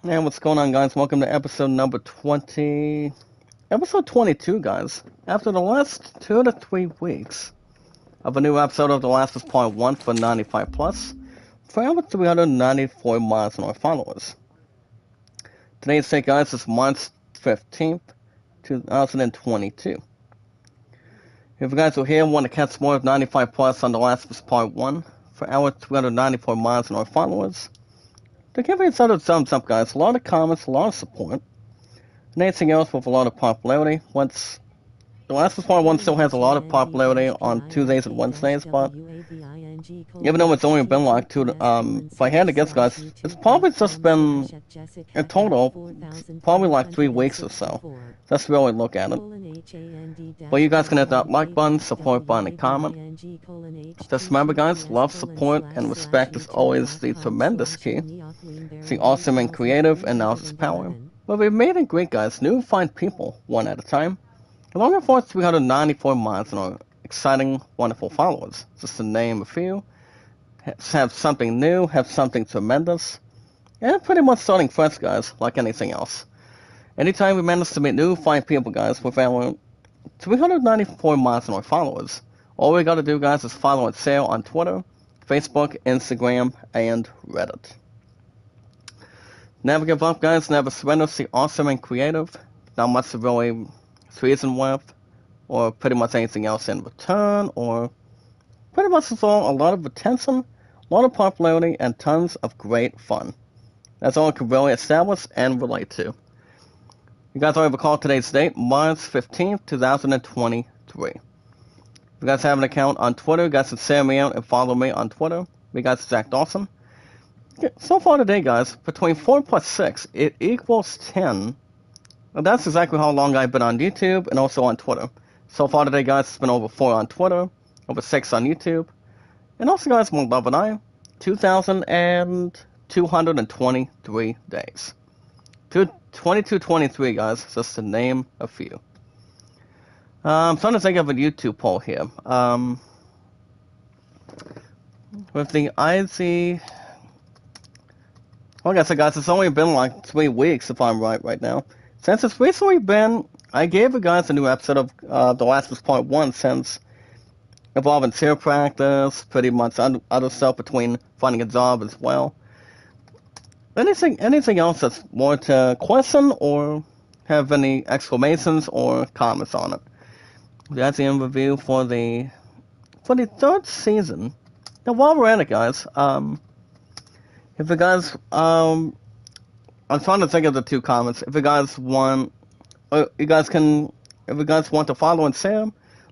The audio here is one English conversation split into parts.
And what's going on, guys? Welcome to episode number 20. Episode 22, guys. After the last 2 to 3 weeks of a new episode of The Last of Us Part 1 for 95 plus, for over 394 miles on our followers. Today's date, guys, is March 15th, 2022. If you guys are here and want to catch more of 95 plus on The Last of Us Part 1 for our 394 miles on our followers, to give each other a thumbs up, guys. A lot of comments, a lot of support. And anything else with a lot of popularity. Once The Last of Us Part 1 still has a lot of popularity on Tuesdays and Wednesdays, but even though it's only been like if I had to guess, guys, it's probably just been, in total, probably like 3 weeks or so. Let's really look at it. But you guys can hit that like button, support button, and comment. Just remember, guys, love, support, and respect is always the tremendous key. See awesome and creative, and now it's power. But we've made and greet, guys, new find people, one at a time. Along for 394 miles and our exciting, wonderful followers. Just to name a few. Have something new, have something tremendous. And pretty much starting fresh, guys, like anything else. Anytime we manage to meet new fine people, guys, with our 394 miles on our followers, all we gotta do, guys, is follow and share on Twitter, Facebook, Instagram, and Reddit. Never give up, guys, never surrender, see awesome and creative. Not much to really reason with, or pretty much anything else in return, or pretty much it's all a lot of attention, a lot of popularity, and tons of great fun. That's all I can really establish and relate to. You guys already recall today's date, March 15th, 2023. If you guys have an account on Twitter, you guys can share me out and follow me on Twitter. You guys, Zach Dawson. So far today, guys, between 4 plus 6, it equals 10. And that's exactly how long I've been on YouTube and also on Twitter. So far today, guys, it's been over 4 on Twitter, over 6 on YouTube. And also, guys, more love and I, 2,223 days. 2223, guys, just to name a few. I'm trying to think of a YouTube poll here. With the IZ... Like I said, guys, it's only been like 3 weeks, if I'm right now. Since it's recently been... I gave you guys a new episode of The Last of Us Part 1 since involving cheer practice, pretty much other stuff between finding a job as well. Anything else that's more to question or have any exclamations or comments on it? That's the end review for the 3rd season. Now, while we're at it, guys, if you guys, I'm trying to think of the 2 comments. If you guys want, if you guys want to follow and share,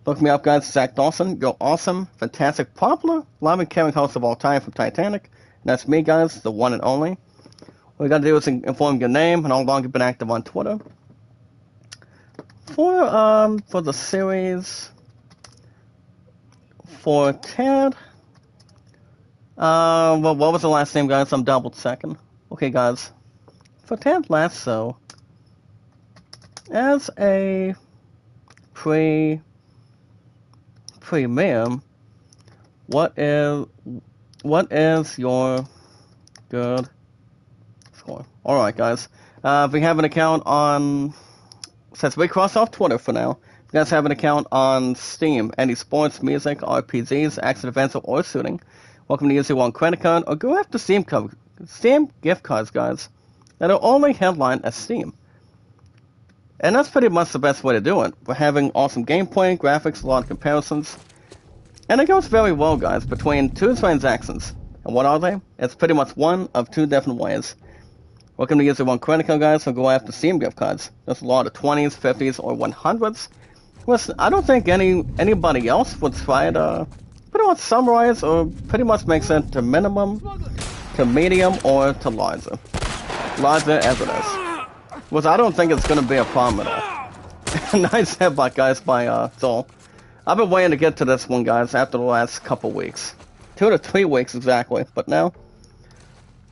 look me up, guys. Zach Dawson, you're awesome, fantastic, popular, loving, caring host of all time from Titanic. And that's me, guys, the one and only. All you gotta do is inform your name and how long you've been active on Twitter. For the series, for Ted, well, what was the last name, guys? I'm double checking. Okay, guys. For Ted Lasso, as a premium, what is your good score? Alright, guys. If we have an account on... Since we cross off Twitter for now, if you guys have an account on Steam, any sports, music, RPGs, action events, or shooting, welcome to use your one credit card, or go after Steam gift cards, guys, that are only headlined as Steam. And that's pretty much the best way to do it. We're having awesome gameplay, graphics, a lot of comparisons. And it goes very well, guys, between 2 transactions. And what are they? It's pretty much one of 2 different ways. Welcome to use your one credit card, guys, so go after Steam gift cards. There's a lot of 20s, 50s, or 100s. Listen, I don't think anybody else would try to pretty much summarize or pretty much makes it to minimum, to medium, or to larger. Larger as it is. Which I don't think it's going to be a problem at all. Nice headbutt, guys, by Zol. I've been waiting to get to this one, guys, after the last couple weeks. 2 to 3 weeks exactly, but now...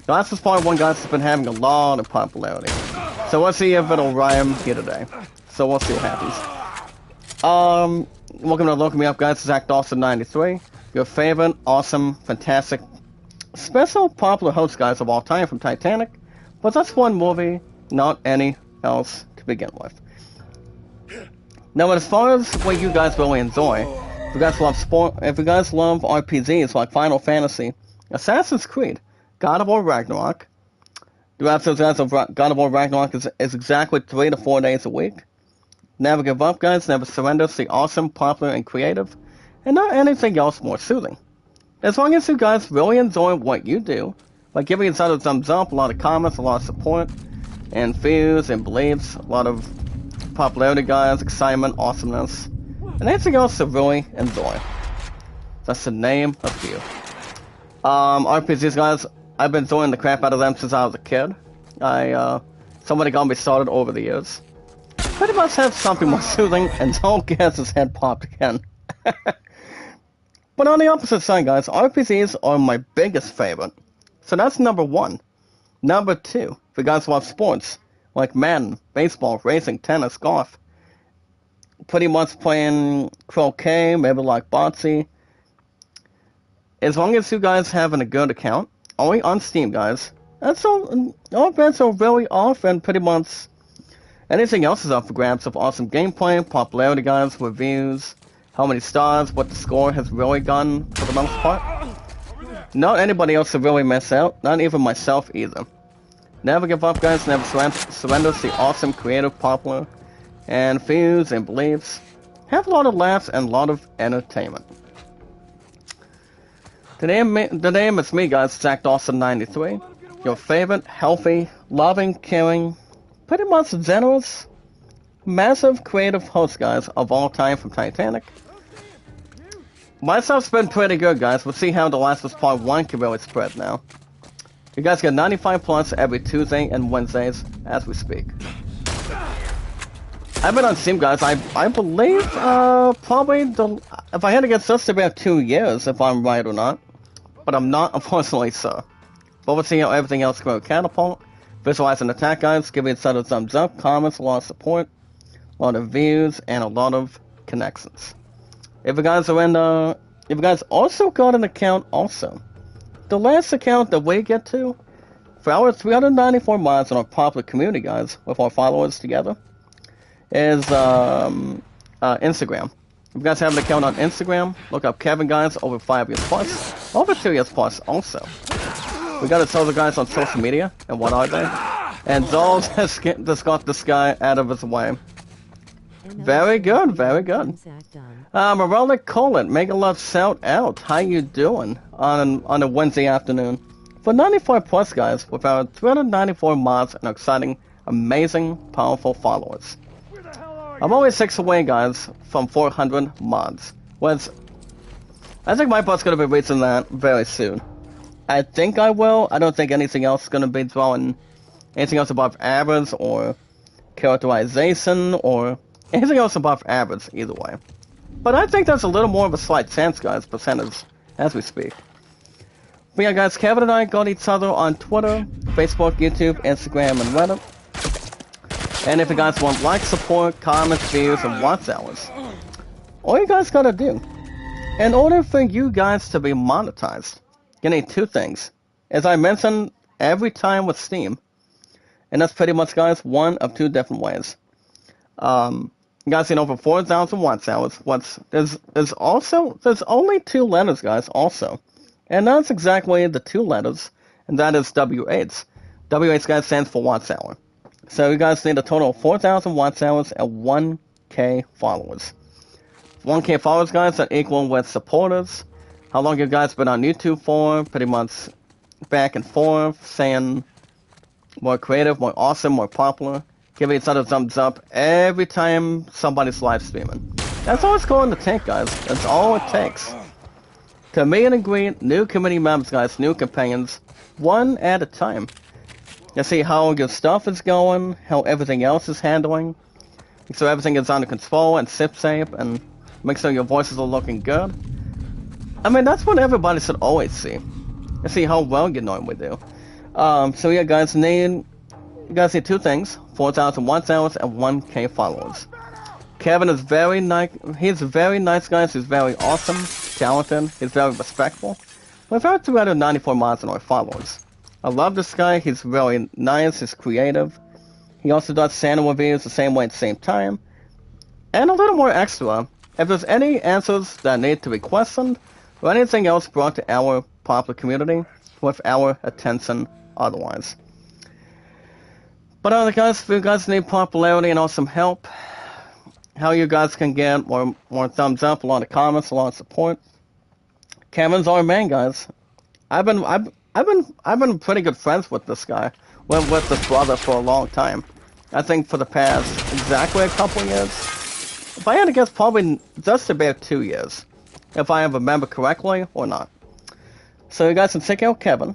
The Last of Us Part 1, guys, has been having a lot of popularity. So let's see if it'll rhyme here today. So we'll see what happens. Welcome to Look Me Up, guys. Zach Dawson 93. Your favorite, awesome, fantastic, special, popular host, guys, of all time from Titanic. But that's one movie, not any else to begin with. Now, as far as what you guys really enjoy, if you guys love RPGs like Final Fantasy, Assassin's Creed, God of War Ragnarok, the episodes guys of God of War Ragnarok is exactly 3 to 4 days a week. Never give up, guys. Never surrender. Stay awesome, popular, and creative, and not anything else more soothing. As long as you guys really enjoy what you do, by giving each other a thumbs up, a lot of comments, a lot of support, and views and beliefs, a lot of popularity, guys, excitement, awesomeness, and anything else to really enjoy. That's the name of you. RPGs, guys, I've been enjoying the crap out of them since I was a kid. Somebody got me started over the years. Pretty much have something more soothing, and don't get his head popped again. But on the opposite side, guys, RPGs are my biggest favorite. So that's number 1. Number 2, if you guys love sports, like Madden, baseball, racing, tennis, golf. Pretty much playing croquet, maybe like Botsy. As long as you guys have a good account, only on Steam, guys, that's all bets are really off, and pretty much anything else is up for grabs of awesome gameplay, popularity, guys, reviews, how many stars, what the score has really gotten for the most part. Not anybody else to really miss out, not even myself either. Never give up, guys, never surrender, stay awesome, creative, popular, and views and beliefs. Have a lot of laughs and a lot of entertainment. The name is me, guys, Zach Dawson 93. Your favorite, healthy, loving, caring, pretty much generous, massive creative host, guys, of all time from Titanic. My stuff's been pretty good, guys. We'll see how The Last of Us Part 1 can really spread now. You guys get 95 plus every Tuesday and Wednesdays as we speak. I've been on Steam, guys. I believe probably if I had to guess, just about 2 years, if I'm right or not. But I'm not, unfortunately, sir. But we'll see how everything else goes. Catapult, visualize an attack, guys. Give it a thumbs up, comments, a lot of support, a lot of views, and a lot of connections. If you guys are if you guys also got an account, also, the last account that we get to, for our 394 mods in our popular community, guys, with our followers together, is Instagram. If you guys have an account on Instagram, look up Kevin, guys, over 5 years plus, over 2 years plus also. We got to tell the guys on social media, and what are they? And Zolz has just got this guy out of his way. Very good, very good. Morella Colin, make a love shout out. How you doing on a Wednesday afternoon? For 95 plus, guys, with our 394 mods and exciting, amazing, powerful followers. I'm only 6 away, guys, from 400 mods. I think my butt's gonna be reaching that very soon. I think I will. I don't think anything else is gonna be drawing anything else above average or characterization or anything else above average either way. But I think there's a little more of a slight chance, guys, percentage as we speak. But yeah, guys, Kevin and I got each other on Twitter, Facebook, YouTube, Instagram, and Reddit. And if you guys want like, support, comments, views, and watch hours, all you guys gotta do, in order for you guys to be monetized, you need 2 things. As I mentioned every time with Steam, and that's pretty much, guys, one of 2 different ways. You guys need over 4,000 watch hours. There's only 2 letters, guys, also. And that's exactly the 2 letters, and that is WH. WH, guys, stands for watch hour. So you guys need a total of 4,000 watch hours and 1K followers. 1K followers, guys, that equal with supporters. How long you guys been on YouTube for? Pretty much back and forth, saying more creative, more awesome, more popular. Give each other a thumbs up every time somebody's live streaming. That's all it's going to take, guys. That's all it takes. To meet and greet new community members, guys, new companions, one at a time. You see how your stuff is going, how everything else is handling. Make sure everything is under control and safe, and make sure your voices are looking good. I mean, that's what everybody should always see. You see how well you normally do. So yeah, guys, you guys need 2 things: 4,000 watch hours and 1K followers. Kevin is very nice. He's very nice, guys. He's very awesome, talented. He's very respectful. We've had 294 mods and our followers. I love this guy. He's really nice. He's creative. He also does Santa reviews the same way at the same time. And a little more extra. If there's any answers that need to be questioned, or anything else brought to our popular community, with our attention otherwise. But guys, if you guys need popularity and awesome help, how you guys can get more thumbs up, a lot of comments, a lot of support. Kevin's our man, guys. I've been pretty good friends with this guy, with this brother for a long time. I think for the past exactly a couple of years. If I had to guess, probably just about 2 years, if I remember correctly or not. So you guys can check out Kevin,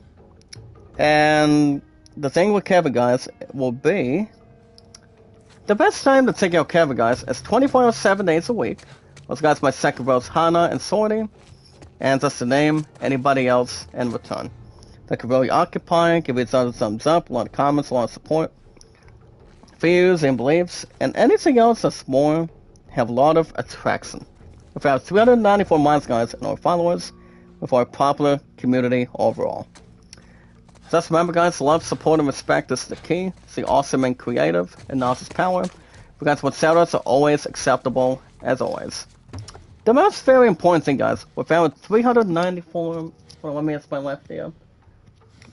and the thing with Kevin, guys, will be the best time to check out Kevin, guys, is 24 or 7 days a week. Those guys, my second bros, Hannah and Sorty, and just to name anybody else in return. That could really occupy, give each other a thumbs up, a lot of comments, a lot of support, views and beliefs, and anything else that's more, have a lot of attraction. With our 394 minds, guys, and our followers, with our popular community overall. Just remember, guys, love, support, and respect is the key. Stay awesome and creative, and knowledge is power. But guys, what shoutouts are always acceptable, as always. The most very important thing, guys, with our 394... Well, let me ask my left here.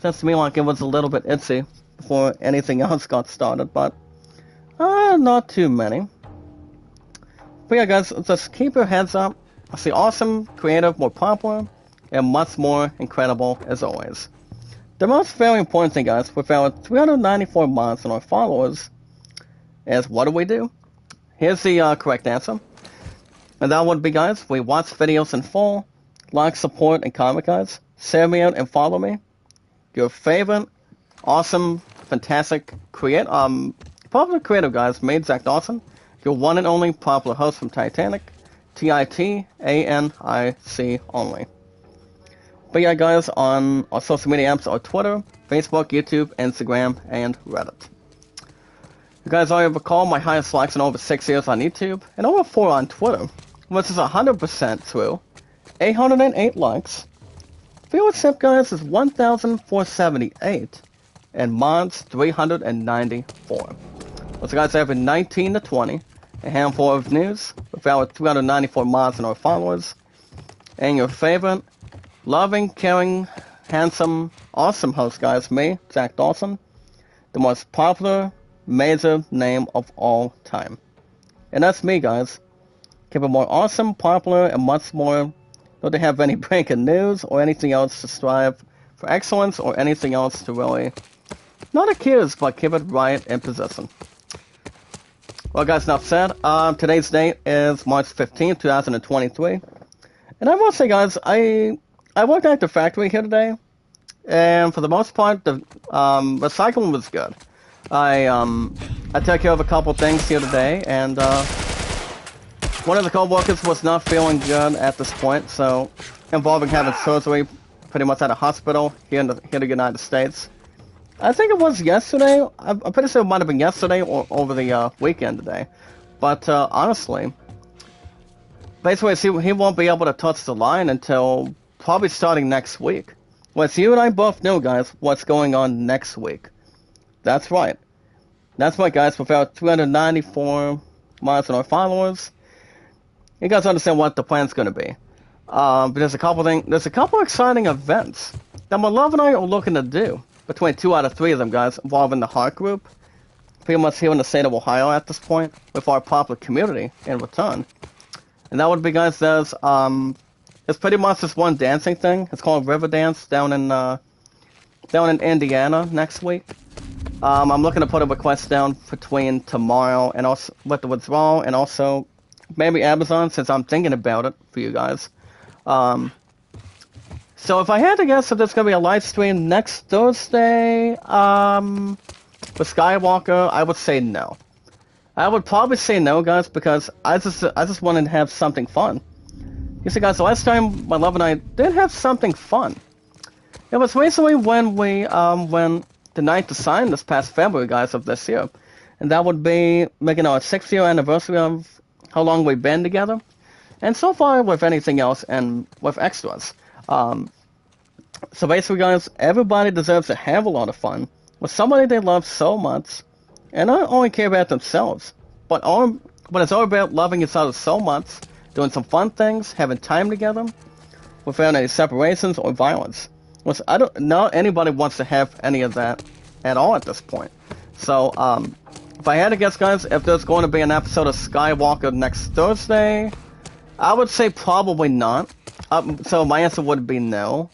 Sounds to me like it was a little bit itchy before anything else got started, but not too many. But yeah, guys, just keep your heads up. Stay awesome, creative, more popular, and much more incredible as always. The most very important thing, guys, with our 394 mods and our followers is what do? Here's the correct answer. And that would be, guys, we watch videos in full, like, support, and comment, guys. Share me out and follow me. Your favorite, awesome, fantastic, popular creative, guys, made Zach Dawson. Your one and only popular host from Titanic. Titanic only. But yeah, guys, on our social media apps are Twitter, Facebook, YouTube, Instagram, and Reddit. You guys already recall my highest likes in over 6 years on YouTube, and over 4 on Twitter, which is 100% true. 808 likes. Viewership, guys, is 1,478, and mods 394. So guys, every 19 to 20, a handful of news, with our 394 mods and our followers, and your favorite, loving, caring, handsome, awesome host, guys, me, Zach Dawson, the most popular, major name of all time. And that's me, guys. Keep it more awesome, popular, and much more. Not to have any breaking news or anything else to strive for excellence or anything else to really, not accuse, but keep it right in position. Well, guys, enough said. Today's date is March 15th, 2023. And I will say, guys, I worked at the factory here today, and for the most part, the recycling was good. I took care of a couple things here today, and one of the co-workers was not feeling good at this point, so involving having surgery pretty much at a hospital here in the United States. I think it was yesterday. I'm pretty sure it might have been yesterday or over the weekend today. But honestly, basically he won't be able to touch the line until probably starting next week. Which you and I both know, guys, what's going on next week. That's right. That's right, guys. With our 394 mods and our followers, you guys understand what the plan's going to be. But there's a couple exciting events that my love and I are looking to do. Between 2 out of 3 of them, guys, involving the Heart Group. Pretty much here in the state of Ohio at this point, with our popular community in return. And that would be, guys, it's pretty much this one dancing thing. It's called River Dance down in Indiana next week. I'm looking to put a request down between tomorrow and also with the withdrawal and also maybe Amazon, since I'm thinking about it for you guys. So if I had to guess if there's going to be a live stream next Thursday with Skywalker, I would say no. I would probably say no, guys, because I just wanted to have something fun. You see, guys, the last time my love and I did have something fun. It was recently when we when the night to sign this past February, guys, of this year, and that would be making our 6-year anniversary of how long we've been together, and so far with anything else and with extras. So basically, guys, everybody deserves to have a lot of fun with somebody they love so much, and not only care about themselves, but it's all about loving each other so much, doing some fun things, having time together, without any separations or violence. Which not anybody wants to have any of that at all at this point. So, if I had to guess, guys, if there's going to be an episode of Skywalker next Thursday, I would say probably not. So my answer would be no.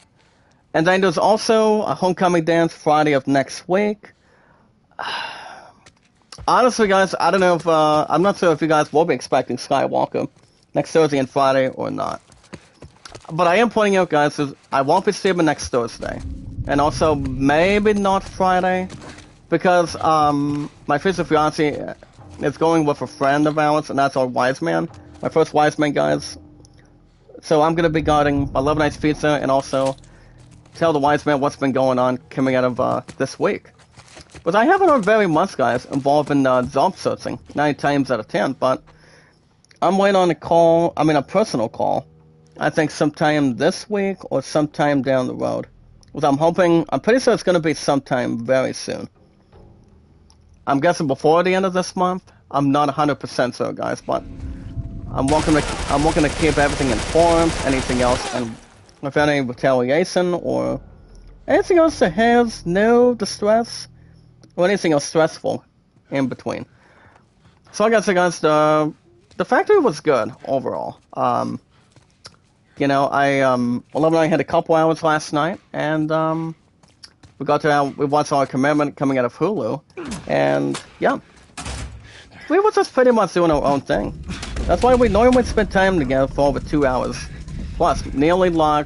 And then there's also a Homecoming Dance Friday of next week. Honestly, guys, I don't know if, I'm not sure if you guys will be expecting Skywalker next Thursday and Friday or not. But I am pointing out, guys, I won't be streaming next Thursday. And also, maybe not Friday, because, my future fiancé is going with a friend of ours, and that's our wise man. My first wise man, guys. So I'm gonna be guarding my Love Nights Pizza, and also tell the wise man what's been going on coming out of, this week. But I haven't heard very much, guys, involved in, job searching, 9 times out of 10, but I'm waiting on a personal call, I think sometime this week or sometime down the road. Which I'm pretty sure it's going to be sometime very soon. I'm guessing before the end of this month. I'm not 100% sure, guys, but I'm looking to keep everything informed, anything else, and without any retaliation or anything else that has no distress or anything else stressful in between. So like I said, guys, the factory was good overall. You know, Olive and I had a couple hours last night, and we watched our commitment coming out of Hulu, and yeah, we were just pretty much doing our own thing. That's why we normally spend time together for over 2 hours, plus nearly nearly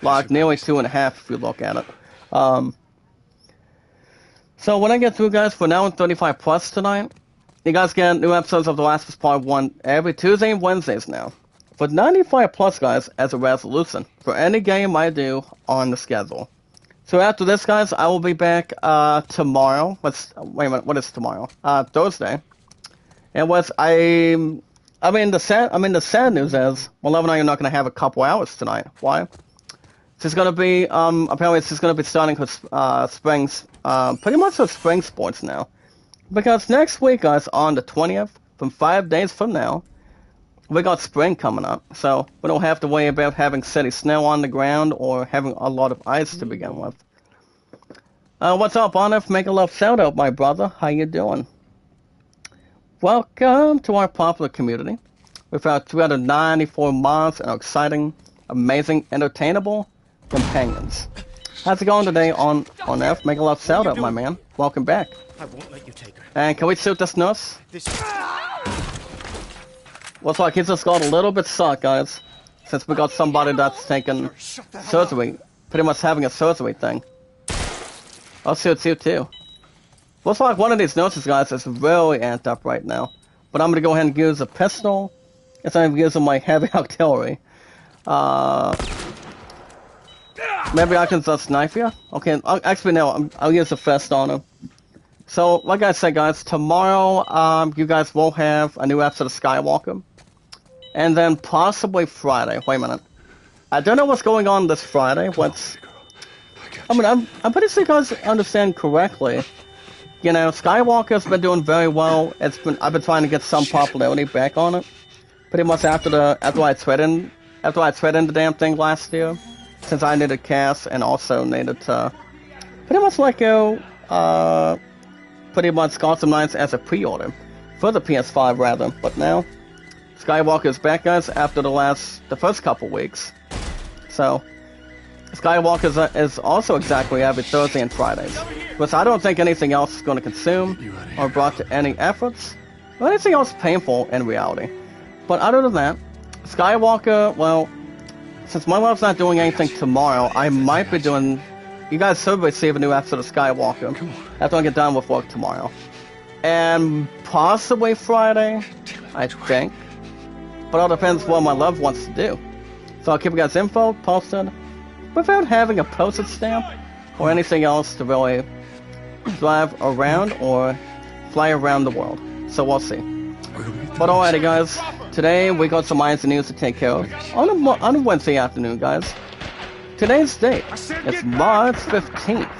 2.5 if you look at it. So when I get through, guys, for now on 35 plus tonight, you guys get new episodes of The Last of Us Part 1 every Tuesday and Wednesdays now. For 95 plus, guys, as a resolution for any game I do on the schedule. So after this, guys, I will be back tomorrow. Wait a minute, what is tomorrow? Thursday. And the sad news is, well, Love and I are not going to have a couple hours tonight. Why? It's going to be, apparently it's just going to be starting with pretty much with spring sports now. Because next week, guys, on the 20th, from 5 days from now, we got spring coming up, so we don't have to worry about having steady snow on the ground or having a lot of ice to begin with. What's up, Honor? Make a love shout out, my brother. How you doing? Welcome to our popular community with our 394 mods and our exciting, amazing, entertainable companions. How's it going today on F? Make a love shout out, my man. Welcome back. I won't let you take her. And can we shoot this nurse? Looks like he just got a little bit sucked, guys. Since we got somebody that's taking surgery. Pretty much having a surgery thing. I'll shoot you too. Looks like one of these nurses, guys, is really amped up right now. But I'm gonna go ahead and use a pistol instead of using my heavy artillery. Maybe I can just knife you? Okay, actually no, I'll use a fist on him. So, like I said, guys, tomorrow, you guys will have a new episode of Skywalker. And then possibly Friday. Wait a minute. I don't know what's going on this Friday. I'm pretty sure you guys understand correctly. You know, Skywalker's been doing very well. I've been trying to get some popularity back on it. Pretty much after I threatened the damn thing last year. Since I needed cast and also needed to pretty much let go, pretty much Gotham Knights as a pre-order for the PS5 rather. But now Skywalker is back, guys, after the first couple weeks. So Skywalker is also exactly every Thursday and Fridays, which I don't think anything else is going to consume or brought to any efforts or anything else painful in reality. But other than that, Skywalker, well, since my love's not doing anything tomorrow, I might be doing. You guys should receive a new episode of Skywalker after I get done with work tomorrow. And possibly Friday, I think. But it all depends what my love wants to do. So I'll keep you guys info posted without having a postage stamp or anything else to really drive around or fly around the world. So we'll see. But alrighty, guys. Today we got some minds and news to take care of on a Wednesday afternoon, guys. today's date is March 15th,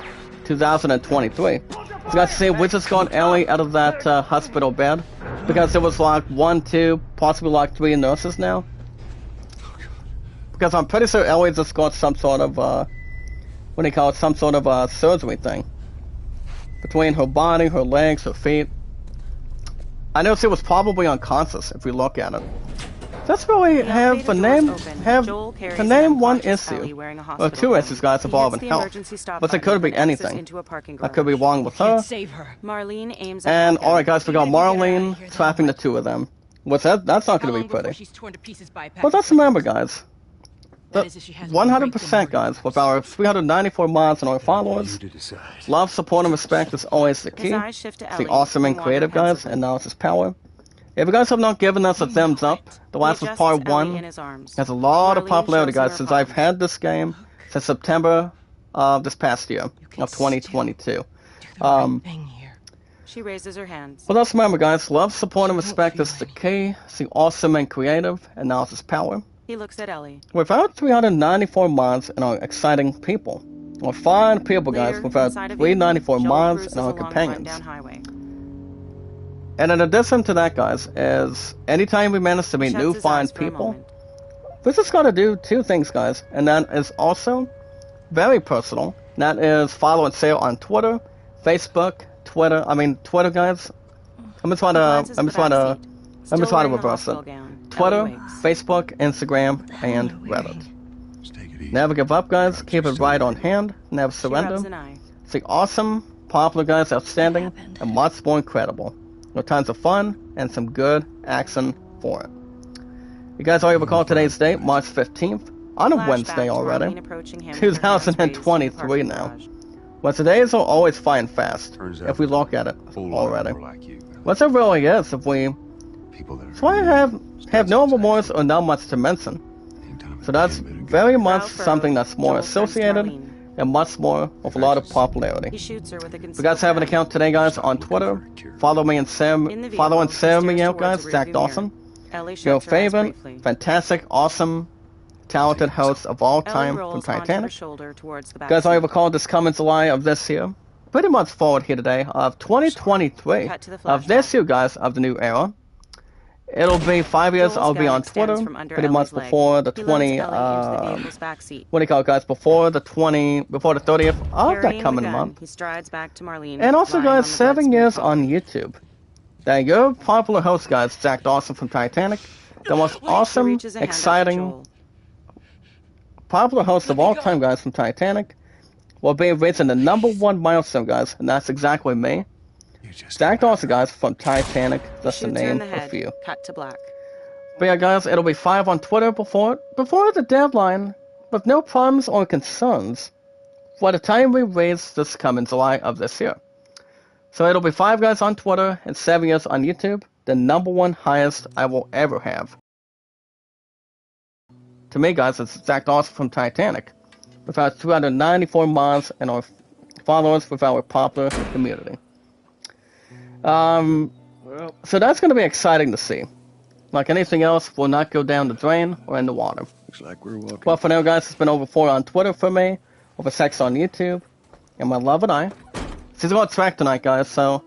2023. So guys, see, we just got Ellie out of that hospital bed because there was like 1, 2, possibly like 3 nurses now. Because I'm pretty sure Ellie just got some sort of, what do you call it, some sort of surgery thing. Between her body, her legs, her feet. I know she was probably unconscious if we look at it. Let's really have the name one issue, or 2 issues, guys, involving health. But it could be anything. I could be wrong with her. Marlene aims And alright, guys, we got Marlene trapping the 2 of them. What's that? That's not going to be pretty. But let's remember, guys. 100%, guys, with our 394 mods and our followers. Love, support, and respect is always the key. The awesome and creative, guys, and now it's his power. If you guys have not given us a thumbs up, The Last was Part 1 has a lot of popularity, guys, since I've had this game since September of this past year, of 2022. She raises her hands. But let's remember, guys, love, support, and respect is the key. The awesome and creative, and now it's his power. He looks at Ellie. Without 394 mods and our exciting people. Or fine people, guys, without 394 mods and our companions. And in addition to that, guys, is anytime we manage to meet new fine people, we just gotta do 2 things, guys. And that is also very personal. That is follow and share on Twitter, Facebook, Twitter, guys. Let me try to reverse it. Twitter, Facebook, Instagram, and Reddit. Never give up, guys. Keep it right on hand. Never surrender. See awesome, popular, guys, outstanding, and much more incredible. With tons of fun and some good action for it. You guys already recall today's date, March 15th, on a Wednesday already. 2023 now. Well, today's are always flying fast, if we look at it already. What it really is, if we... So I have no remorse or not much to mention. So that's very much something that's more associated and much more with a lot of popularity. If you guys have an account today, guys, on Twitter, follow and share me out, guys, Zach Dawson. Your favorite, fantastic, awesome, talented host of all time from Titanic. Guys, I recall this coming July of this year. Pretty much forward here today of 2023 of this year, guys, of the new era. It'll be 5 years I'll be on Twitter, pretty much before the 20, what do you call it, guys, before the 30th of that coming month. And also, guys, 7 years on YouTube. There you go, popular host, guys, Zach Dawson from Titanic. The most awesome, exciting, popular host of all time, guys, from Titanic. Will be reaching the #1 milestone, guys, and that's exactly me. Zach Dawson, guys, from Titanic, just to name a few. Cut to black. But yeah, guys, it'll be 5 on Twitter before the deadline, with no problems or concerns by the time we raise this coming July of this year. So it'll be 5 guys on Twitter and 7 years on YouTube, the #1 highest I will ever have. To me, guys, it's Zach Dawson from Titanic, with our 294 mods and our followers with our popular community. So that's going to be exciting to see. Like anything else, will not go down the drain or in the water. Looks like we're welcome. Well, for now, guys, it's been over 4 on Twitter for me, over 6 on YouTube, and my love and I. She's going to track tonight, guys, so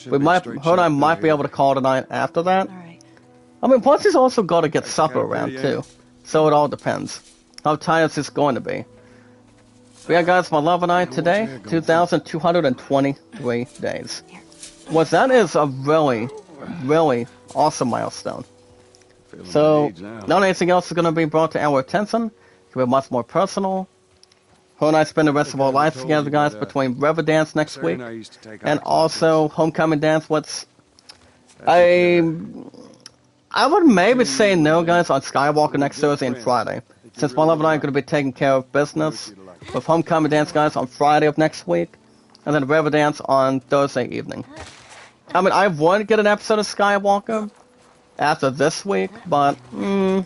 her and I might be able to call tonight after that. Right. I mean, plus she's also got to get supper around, too. So it all depends. How tired she's going to be. But yeah, guys, my love and I today, 2,223 days. Well, that is a really, really awesome milestone. So, not anything else is going to be brought to our attention. It'll be much more personal. Her and I spend the rest of our lives together, guys, between River Dance next week and also Homecoming Dance. I would maybe say no, guys, on Skywalker next Thursday and Friday. Since my love and I are going to be taking care of business with Homecoming Dance, guys, on Friday of next week. And then River Dance on Thursday evening. I mean, I would get an episode of Skywalker after this week, but I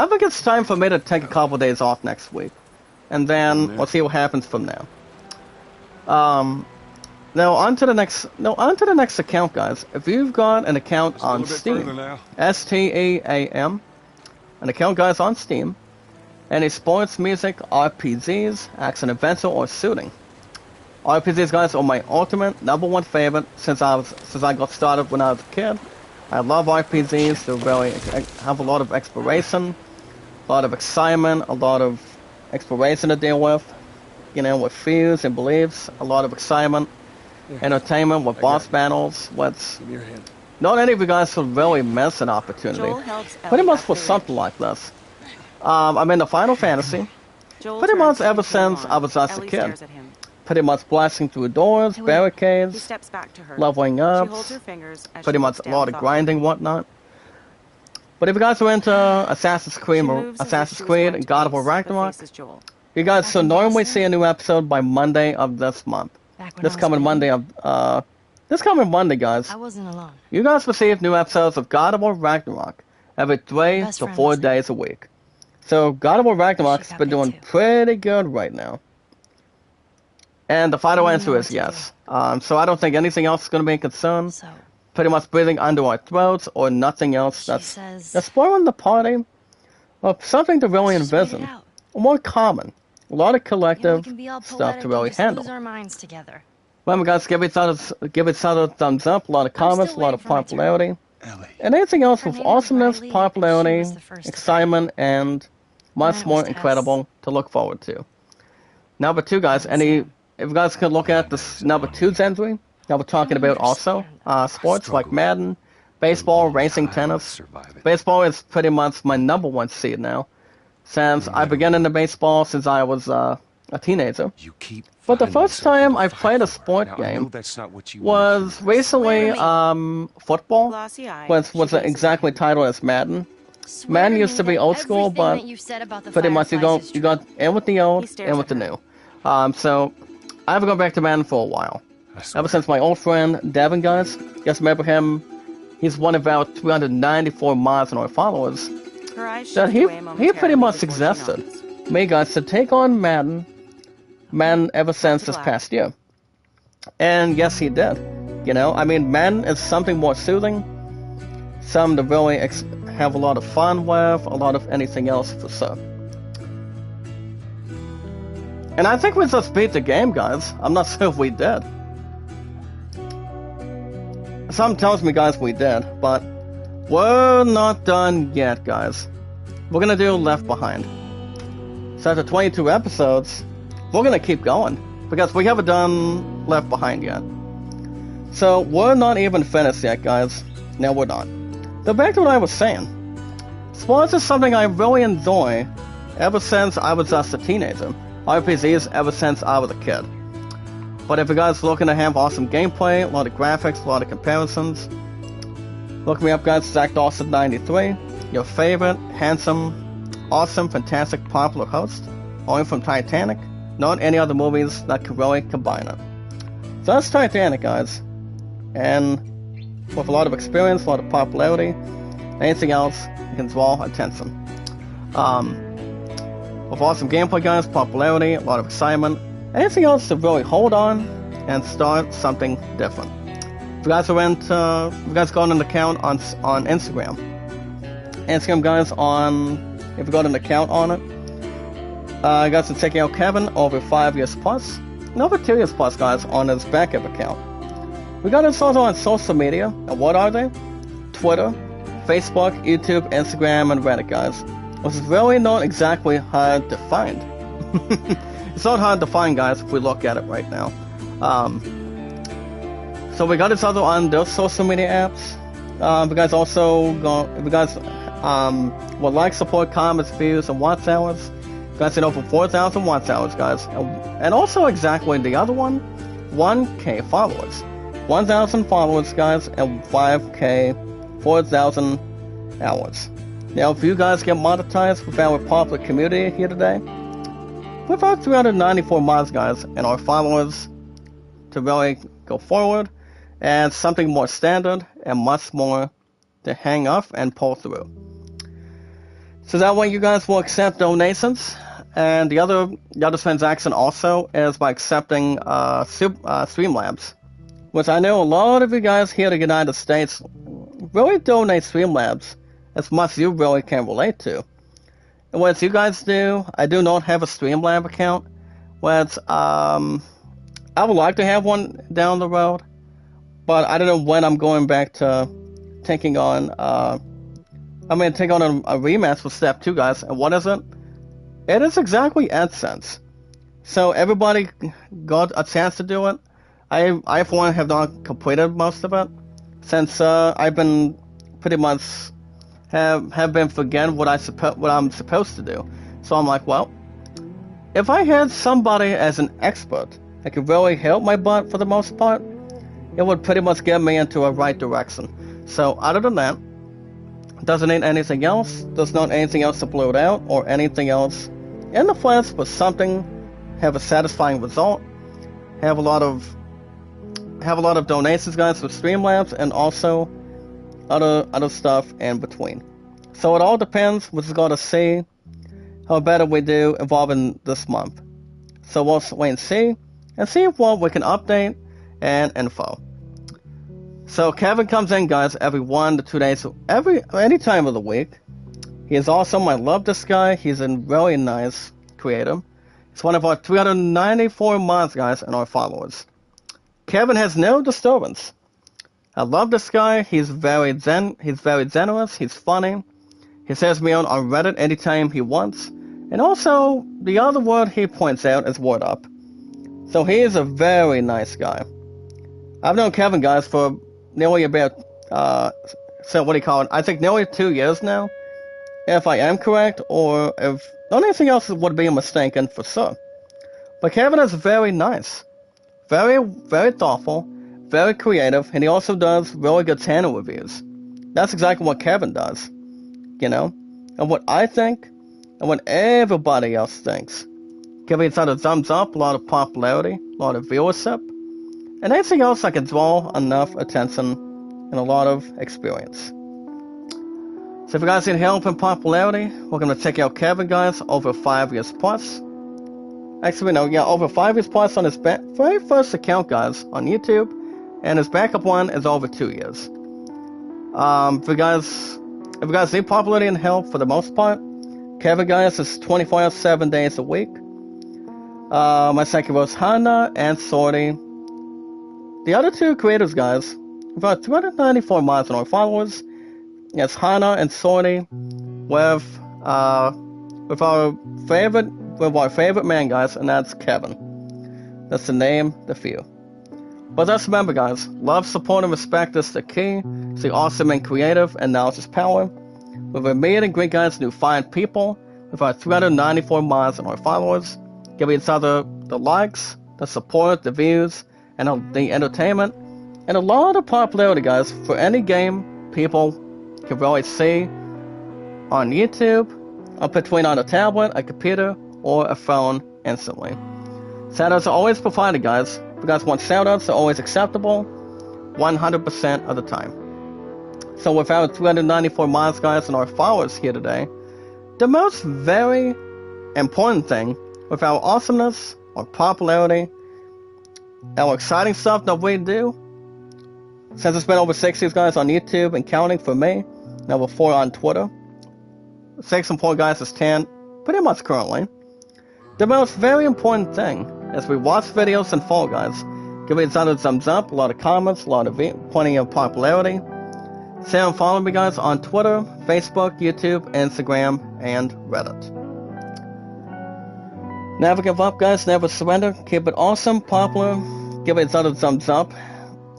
think it's time for me to take a couple days off next week. And then we'll see what happens from there. Now on to the next account, guys. If you've got an account on Steam, STEAM, an account, guys, on Steam, Any sports, music, RPGs, action adventure, or shooting. RPGs, guys, are my ultimate #1 favorite since I got started when I was a kid. I love RPGs. They really have a lot of exploration, a lot of excitement, a lot of exploration to deal with. You know, with fears and beliefs, a lot of excitement, entertainment with boss battles. Give me your hand. Not any of you guys should really miss an opportunity. Joel helps Ellie Pretty much up for the something like this. I'm into Final Fantasy. Joel Pretty turns much to ever continue since on. I was just a Ellie kid. stares at him. Pretty much blasting through doors, He barricades, steps back to her. leveling She up, holds her fingers as pretty she much looks a down lot of thoughtfully. grinding, whatnot. But if you guys are into Assassin's Creed, She moves as if Assassin's she was Creed, going and to God of War face, but Ragnarok, faces Joel. you guys Back should in normally Boston? see a new episode by Monday of this month. Back when This I was coming baby, Monday this coming Monday, guys. I wasn't alone. You guys receive new episodes of God of War Ragnarok every 3 Best to friend 4 was there. days a week. So God of War Ragnarok's She got been me doing too. pretty good right now. And the final I didn't answer know is what to yes. So I don't think anything else is going to be a concern. So Pretty much breathing under our throats or nothing else she that's says, spoiling the party. Well, something to really "Let's just wait it envision. out. More common. A lot of You know, we collective can be all stuff poetic to really and just handle. lose our minds together." Remember, guys, give each other a thumbs up. A lot of comments, a still lot waiting of for my turn. popularity. Ellie. And anything else Her with name was awesomeness, Riley, and she popularity, was the first excitement, and much Mine more was Tess. incredible to look forward to. Number 2, guys, if you guys could look at this number 2's entry, that we're talking don't about also, sports like Struggle. Madden, baseball, Long racing, time tennis. to survive it. Baseball is pretty much my #1 seed now, since I began into baseball since I was a teenager. You keep But the finding first something time to I fight played a for. sport Now, I know game that's not what you was wanted. recently Swear to football, Glossy eye. was she wasn't gazes exactly at him. titled as Madden. Swear Madden to used me to be that old school, everything but that you said about the pretty much you Fireflies is true. got in with the old He stares and with at the her. new. So I haven't gone back to Madden for a while. I swear. Ever since my old friend Devin, guys, guys remember him? He's one of our 394 miles and our followers. Her eyes That shift he away pretty momentarily much before she suggested nods. me, guys, to take on Madden ever since this black. past year. And yes, he did. You know, I mean, Madden is something more soothing, some to really have a lot of fun with, a lot of anything else for sure. And I think we just beat the game, guys. I'm not sure if we did. Something tells me, guys, we did, but we're not done yet, guys. We're gonna do Left Behind. So after 22 episodes, we're gonna keep going, because we haven't done Left Behind yet. So we're not even finished yet, guys. No, we're not. So back to what I was saying. Sports is something I really enjoy ever since I was just a teenager. RPGs ever since I was a kid. But if you guys are looking to have awesome gameplay, a lot of graphics, a lot of comparisons, look me up, guys. Zach Dawson 93, your favorite, handsome, awesome, fantastic, popular host, only from Titanic. Not any other movies that could really combine it. So that's Titanic, guys. And with a lot of experience, a lot of popularity, anything else you can draw attention. With awesome gameplay, guys, popularity, a lot of excitement, anything else to really hold on and start something different. If you guys are into, if you guys got an account on Instagram, guys, if you got an account on it, you guys can check out Kevin over 5 years plus, and over 2 years plus, guys, on his backup account. We got us also on social media, and what are they? Twitter, Facebook, YouTube, Instagram, and Reddit, guys. Which is really not exactly hard to find. It's not hard to find, guys, if we look at it right now. So we got us also on those social media apps. If you guys also would like, support, comments, views, and watch hours, you guys hit over 4,000 watch hours, guys. And also exactly the other one, 1K followers. 1,000 followers, guys, and 5K, 4,000 hours. Now, if you guys get monetized with our popular community here today, we've about 394 mods, guys, and our followers to really go forward, and something more standard and much more to hang off and pull through. So that way you guys will accept donations, and the other transaction also is by accepting Streamlabs, which I know a lot of you guys here in the United States really donate Streamlabs as much as you really can relate to. What you guys do, I do not have a Streamlab account. What I would like to have one down the road, but I don't know when I'm going back to taking on. Take on a rematch with Step 2, guys. And what is it? It is exactly AdSense. So everybody got a chance to do it. I for one have not completed most of it, since I've been pretty much have been forgetting what I'm supposed to do. So I'm like, well, if I had somebody as an expert that could really help my butt for the most part, it would pretty much get me into a right direction. So other than that, doesn't need anything else. Does not anything else to blow it out or anything else in the flesh, but something have a satisfying result. Have a lot of donations, guys, with Streamlabs, and also other stuff in between. So it all depends. We're just gonna see how better we do evolving this month. So we'll wait and see what we can update and info. So Kevin comes in, guys, every 1 to 2 days, any time of the week. He is awesome. I love this guy. He's a really nice creator. He's one of our 394 mods, guys, and our followers. Kevin has no disturbance. I love this guy. He's very generous. He's funny. He says me on Reddit anytime he wants. And also, the other word he points out is word up. So he is a very nice guy. I've known Kevin, guys, for nearly about, I think nearly 2 years now. If I am correct, or if anything else would be mistaken for sure. But Kevin is very nice. Very, very thoughtful, very creative, and he also does really good channel reviews. That's exactly what Kevin does, and what I think, and what everybody else thinks. Giving each other thumbs up, a lot of popularity, a lot of viewership, and anything else that can draw enough attention and a lot of experience. So if you guys need help in popularity, we're going to check out Kevin, guys, over 5 years plus. Actually, no, yeah, over 5 years plus on his very first account, guys, on YouTube, and his backup one is over 2 years. If you guys need popularity and help for the most part, Kevin, guys, is 24 7 days a week. My second was Hana and Sorty. The other two creators, guys, about 294 mods and our followers. Yes, Hana and Sorty with our favorite man, guys, and that's Kevin. That's the name, the few. But just remember, guys, love, support, and respect is the key. Stay awesome and creative, and knowledge is power. We've made and great, guys, new fine people with our 394 mods and our followers. Give each other the likes, the support, the views, and the entertainment, and a lot of popularity, guys, for any game people can really see on YouTube, or between on a tablet, a computer, or a phone instantly. Shoutouts are always provided, guys. If you guys want shoutouts, they're always acceptable 100% of the time. So with our 294 mods, guys, and our followers here today, the most very important thing with our awesomeness, our popularity, our exciting stuff that we do, since it's been over 6 years, guys, on YouTube and counting for me, number 4 on Twitter, 6 and 4, guys, is 10, pretty much currently. The most very important thing is we watch videos and follow, guys. Give each other a thumbs up, a lot of comments, a lot of plenty of popularity. Say and follow me, guys, on Twitter, Facebook, YouTube, Instagram, and Reddit. Never give up, guys, never surrender. Keep it awesome, popular. Give each other a thumbs up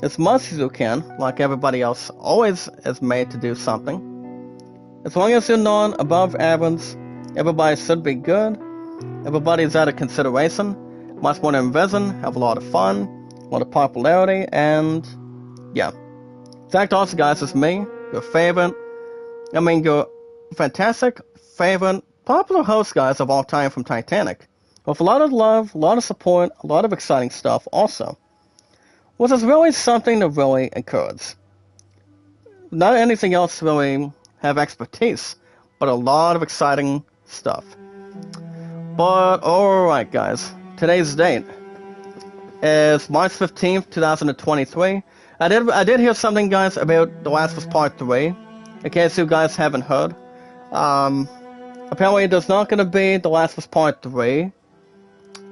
as much as you can, like everybody else always is made to do something. As long as you're not above average, everybody should be good. Everybody's out of consideration, much more than envision, have a lot of fun, a lot of popularity, and yeah. Fact also, guys, is me, your fantastic, favorite, popular host, guys, of all time from Titanic. With a lot of love, a lot of support, a lot of exciting stuff also. Which is really something to really encourage. Not anything else to really have expertise, but a lot of exciting stuff. But alright, guys, today's date is March 15th, 2023. I did hear something, guys, about The Last of Us Part 3, in case you guys haven't heard. Apparently there's not going to be The Last of Us Part 3.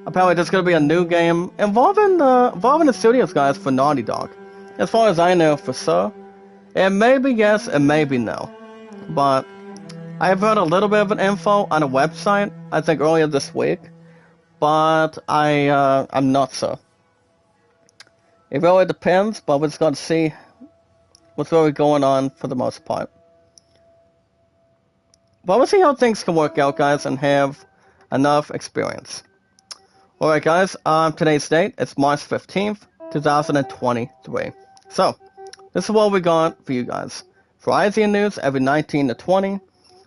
Apparently there's going to be a new game involving the studios, guys, for Naughty Dog. As far as I know for sure. It may be yes, and maybe no. But I've heard a little bit of an info on a website, I think earlier this week. But I'm not sure. It really depends, but we're just going to see what's really going on for the most part. But we'll see how things can work out, guys, and have enough experience. Alright, guys, today's date is March 15th, 2023. So, this is what we got for you guys. For IGN News every 19 to 20,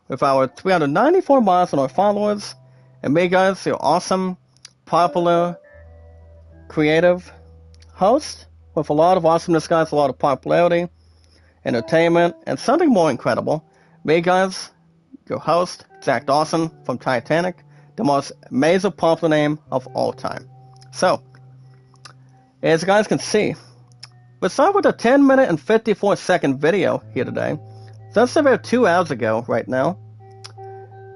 with our 394 miles on our followers, and me, guys, your awesome, popular, creative host, with a lot of awesomeness, guys, a lot of popularity, entertainment, and something more incredible. Me, guys, your host, Zach Dawson from Titanic, the most amazing popular name of all time. So, as you guys can see, we start with a 10-minute and 54-second video here today. That's about 2 hours ago right now.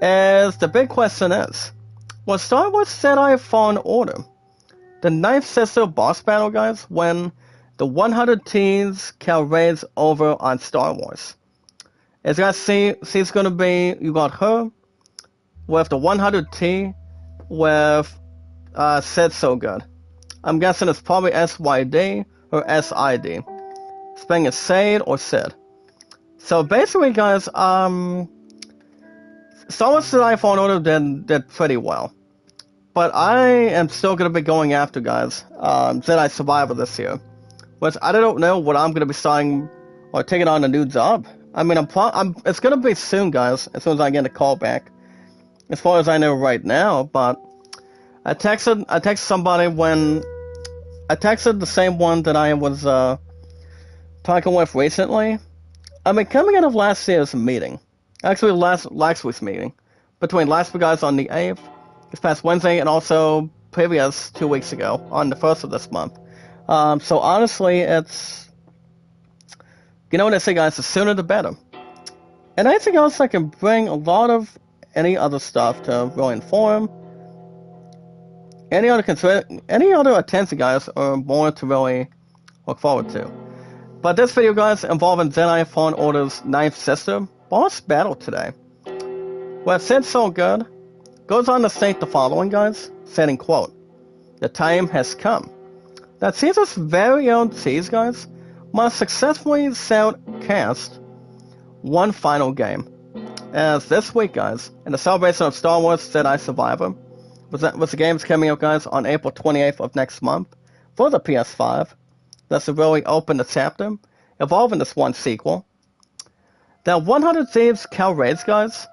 As the big question is, was Star Wars Jedi Fallen Order the Ninth Sister boss battle, guys, when the 100 teens can raids over on Star Wars? As you guys see it's going to be, you got her with the 100T with Sid So Good. I'm guessing it's probably SYD or SID. Spelling is Said or Sid. So basically, guys, Star Wars Jedi Fallen Order did pretty well. But I am still going to be going after, guys, Jedi Survivor this year. Which I don't know what I'm going to be starting or taking on a new job. I mean, it's going to be soon, guys, as soon as I get a call back. As far as I know right now, but I texted somebody when I texted the same one that I was talking with recently. I mean, coming out of last year's meeting, actually last week's meeting, between last week, guys, on the 8th, this past Wednesday, and also previous 2 weeks ago on the 1st of this month. So honestly, it's, you know what I say, guys, the sooner the better. And anything else I can bring a lot of any other stuff to really inform. Any other attention, guys, are more to really look forward to. But this video, guys, involving Jedi Fallen Order's Ninth Sister boss battle today. Well, Sid So Good goes on to state the following, guys, saying, quote, "The time has come that Caesar's very own Cheese, guys, must successfully cast one final game." As this week, guys, in the celebration of Star Wars Jedi Survivor, was the game's coming out, guys, on April 28th of next month for the PS5. That's to really open the chapter involving this one sequel. That 100 Thieves Cal Raids, guys,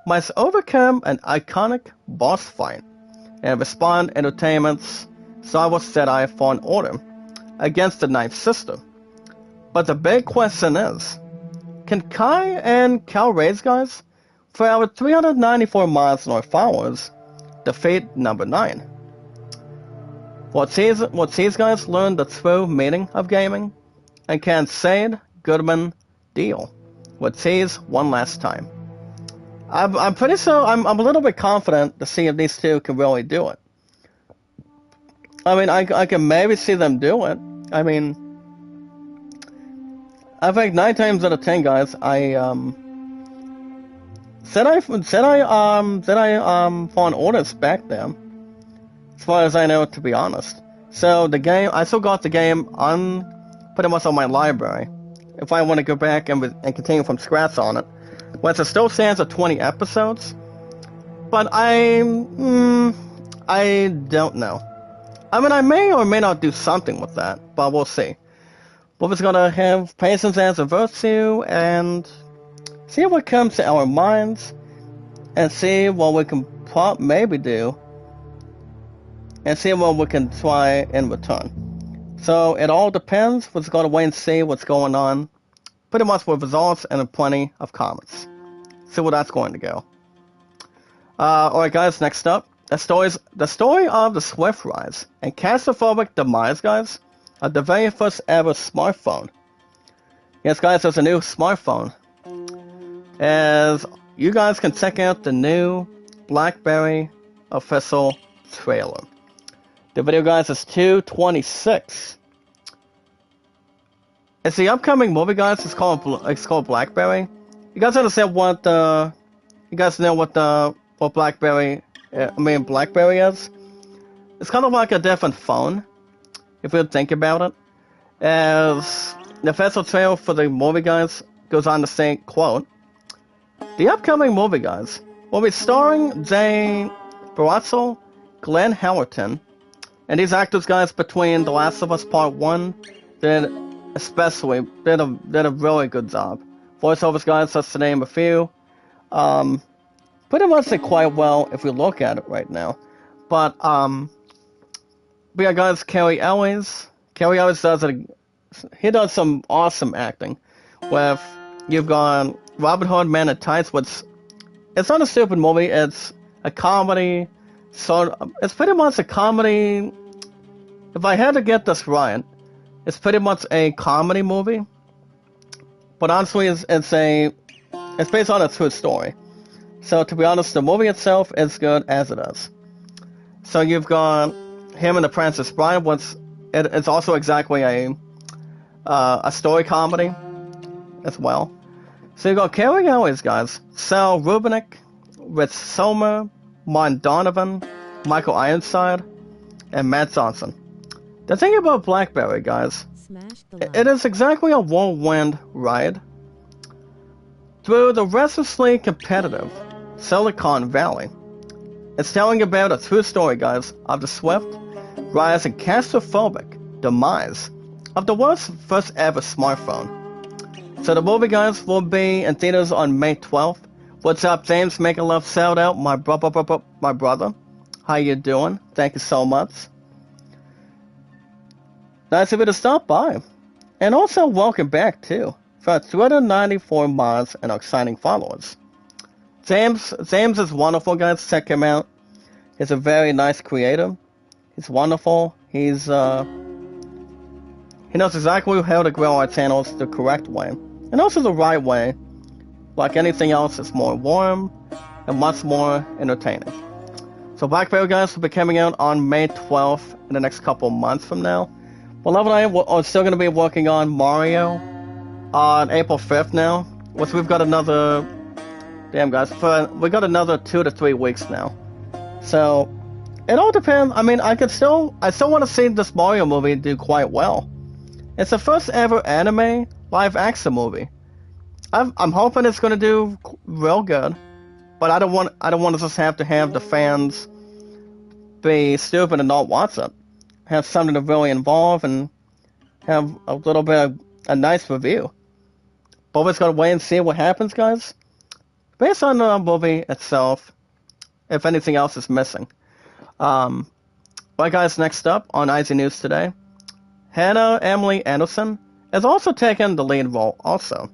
must overcome an iconic boss fight and Respawn Entertainment's Star Wars Jedi Fallen Order against the Ninth Sister. But the big question is, can Kai and Cal Raids, guys, for our 394 miles on our followers, defeat number 9? What these guys learn the true meaning of gaming? And can Said Goodman deal with these one last time? I'm pretty sure, I'm a little bit confident to see if these two can really do it. I mean, I can maybe see them do it. I mean, I think 9 times out of 10, guys, said I Fallen Orders back then, as far as I know, to be honest. So the game, I still got the game pretty much on my library, if I want to go back and continue from scratch on it. Which it still stands at 20 episodes, but I don't know. I mean, I may or may not do something with that, but we'll see. We're just gonna have patience as a virtue and see what comes to our minds, and see what we can maybe do, and see what we can try in return. So it all depends. We're just gonna wait and see what's going on, pretty much with results and plenty of comments. See where that's going to go. Alright, guys, next up, the story of the swift rise and claustrophobic demise, guys, of the very first ever smartphone. Yes, guys, there's a new smartphone. As you guys can check out the new BlackBerry official trailer. The video, guys, is 2:26. It's the upcoming movie, guys. It's called BlackBerry. You guys understand what you guys know what BlackBerry BlackBerry is? It's kind of like a different phone, if you think about it. As the official trailer for the movie, guys, goes on to say, quote, "The upcoming movie, guys, will be starring Jay Baruchel, Glenn Howerton, and these actors, guys, between The Last of Us Part 1, did a really good job. Voiceovers, guys, just to name a few. Pretty much did quite well if we look at it right now. But yeah, guys, Cary Elwes does some awesome acting. With, you've got Robin Hood Man in Tights, which, it's not a stupid movie, it's a comedy, it's pretty much a comedy. If I had to get this right, it's pretty much a comedy movie, but honestly, it's based on a true story. So to be honest, the movie itself is good as it is. So you've got him and The Princess Bride, which it's also exactly a story comedy as well. So you got Cary Elwes, guys, Sal Rubinek, Rich Sommer, Martin Donovan, Michael Ironside, and Matt Johnson. The thing about BlackBerry, guys, it is exactly a whirlwind ride through the restlessly competitive Silicon Valley. It's telling about a true story, guys, of the swift rise and claustrophobic demise of the world's first ever smartphone. So the movie, guys, will be in theaters on May 12th. What's up, James? Make a love shout out, my brother. How you doing? Thank you so much. Nice of you to stop by. And also welcome back, too, for our 394 mods and our exciting followers. James is wonderful, guys. Check him out. He's a very nice creator. He's wonderful. He knows exactly how to grow our channels the correct way. And also the right way. Like anything else, it's more warm and much more entertaining. So BlackBerry, guys, will be coming out on May 12th in the next couple months from now. Beloved and I are still going to be working on Mario on April 5th now, which we've got another... Damn, guys, we got another 2 to 3 weeks now. So, it all depends. I mean, I still want to see this Mario movie do quite well. It's the first ever anime live action movie. I'm hoping it's going to do real good, but I don't want to just have to have the fans be stupid and not watch it. Have something to really involve and have a little bit of a nice review. But we're just going to wait and see what happens, guys. Based on the movie itself, if anything else is missing. Right, guys, next up on IZ News today, Hannah Emily Anderson has also taken the lead role also.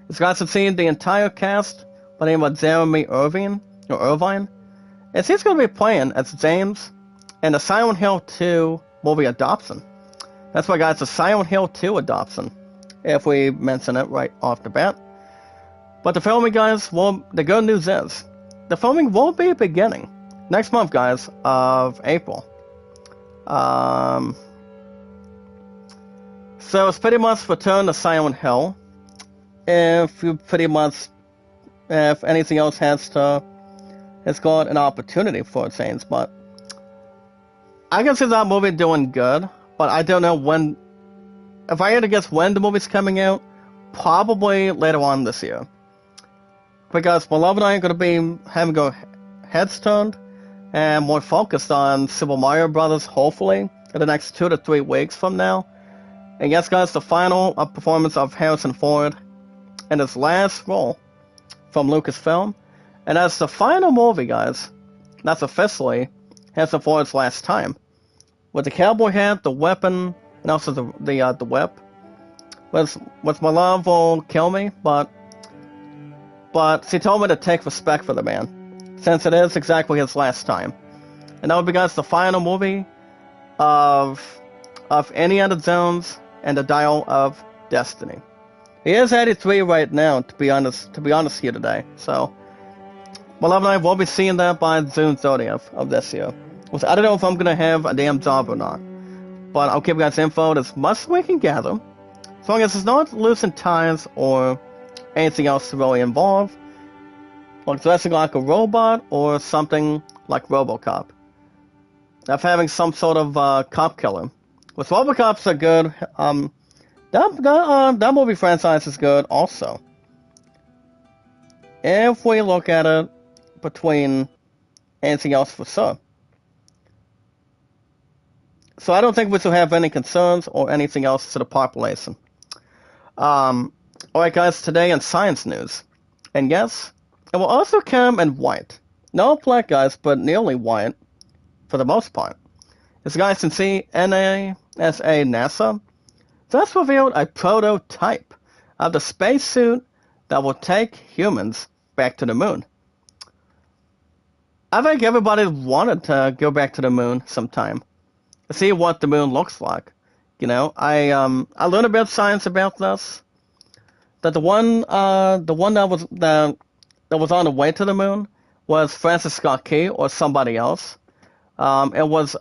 As guys have seen the entire cast by the name of Jeremy Irvine, and he's going to be playing as James in the Silent Hill 2 movie adoption. That's why, guys, the Silent Hill 2 adoption, if we mention it right off the bat. But the filming, guys, the good news is, the filming will be beginning next month, guys, of April. So it's pretty much return to Silent Hill. If anything else has got an opportunity for a change, but I can see that movie doing good, but I don't know when. If I had to guess when the movie's coming out, probably later on this year. Because Beloved and I are going to be having our heads turned and more focused on Super Mario Brothers, hopefully, in the next 2 to 3 weeks from now. And yes, guys, the final performance of Harrison Ford in his last role from Lucasfilm. And that's the final movie, guys. That's officially Harrison Ford's last time. With the cowboy hat, the weapon, and also the whip. With my love will kill me, but she told me to take respect for the man, since it is exactly his last time. And that would be, guys, the final movie of Indiana Jones and the Dial of Destiny. He is 83 right now, to be honest here today. So, Beloved and I will be seeing that by June 30th of this year. I don't know if I'm going to have a damn job or not. But I'll keep you guys info as much as we can gather. As long as it's not loosened ties or anything else to really involve. Like dressing like a robot or something like RoboCop. Of having some sort of cop killer. Which RoboCops are good. That movie franchise is good also. If we look at it between anything else for sure. So I don't think we should have any concerns or anything else to the population. Alright guys, today in science news. And yes, it will also come in white. No black guys, but nearly white. For the most part. As you guys can see, NASA just revealed a prototype of the spacesuit that will take humans back to the moon. I think everybody wanted to go back to the moon sometime. To see what the moon looks like. You know, I learned a bit of science about this. That the one that was on the way to the moon was Francis Scott Key or somebody else. It was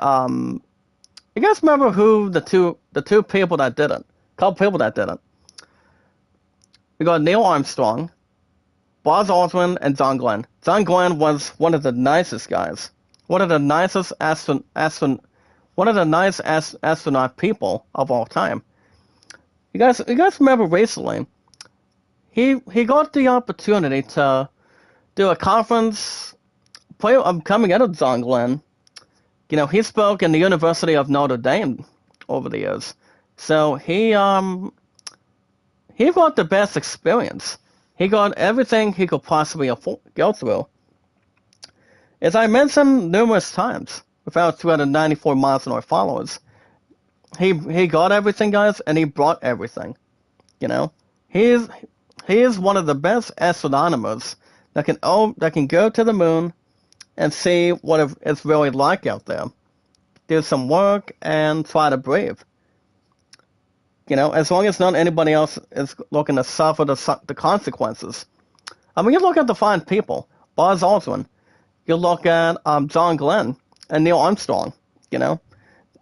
you guys remember who the two people that did it? A couple people that did it. We got Neil Armstrong, Buzz Aldrin, and John Glenn. John Glenn was one of the nicest guys. One of the nicest astronaut people of all time. You guys remember recently? He got the opportunity to do a conference coming out of John Glenn. You know, he spoke in the University of Notre Dame over the years. So he got the best experience. He got everything he could possibly go through. As I mentioned numerous times, with our 294 miles an hour followers, he got everything, guys, and he brought everything. You know, he is one of the best astronomers that can go to the moon and see what it's really like out there. Do some work and try to breathe. You know, as long as not anybody else is looking to suffer the consequences. I mean, you look at the fine people, Buzz Aldrin. You look at John Glenn and Neil Armstrong. You know,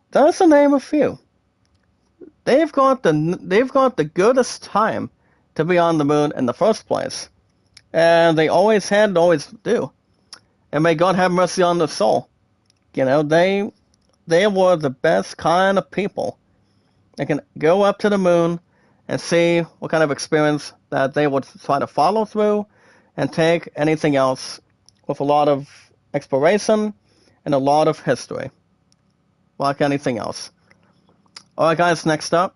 that's to name a few. They've got the goodest time to be on the moon in the first place, and they always had and always do. And may God have mercy on their soul. You know, they were the best kind of people that can go up to the moon and see what kind of experience that they would try to follow through and take anything else with a lot of exploration and a lot of history. Like anything else. Alright guys, next up.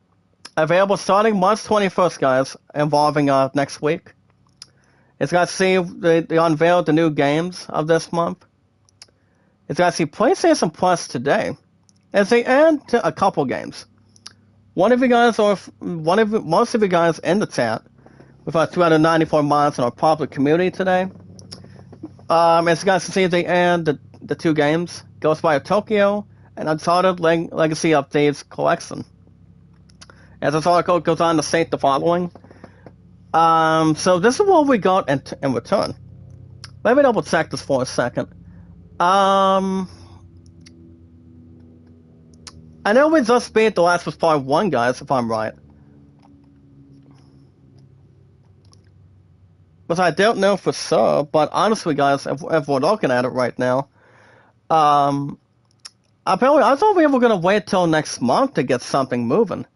Available starting March 21st, guys, involving next week. It's got to see they unveiled the new games of this month. It's got to see PlayStation Plus today, as they add to a couple games. Most of you guys in the chat, with our 294 miles in our public community today, as you guys can see, they add the two games, Ghostwire Tokyo and Uncharted Legacy of Thieves Collection. As this article goes on to state the following. So this is what we got in return. Let me double check this for a second. I know we just beat The Last of Us Part 1, guys, if I'm right. But I don't know for sure, but honestly, guys, if we're looking at it right now, I thought we were going to wait till next month to get something moving.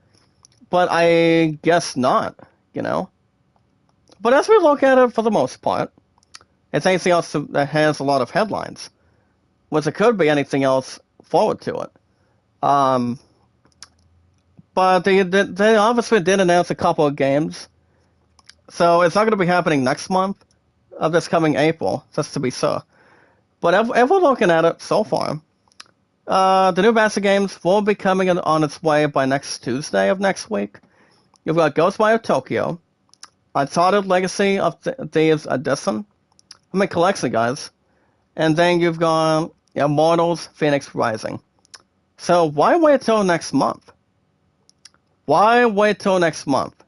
But I guess not, you know. But as we look at it, for the most part, it's anything else that has a lot of headlines. Which it could be anything else forward to it. But they obviously did announce a couple of games. So it's not going to be happening next month, of this coming April, just to be sure. But if we're looking at it so far, the new batch of games will be coming on its way by next Tuesday of next week. You've got Ghostwire Tokyo, Uncharted Legacy of Thieves Edition, Collection, guys. And then you've got Immortals Phoenix Rising. So why wait till next month? Why wait till next month?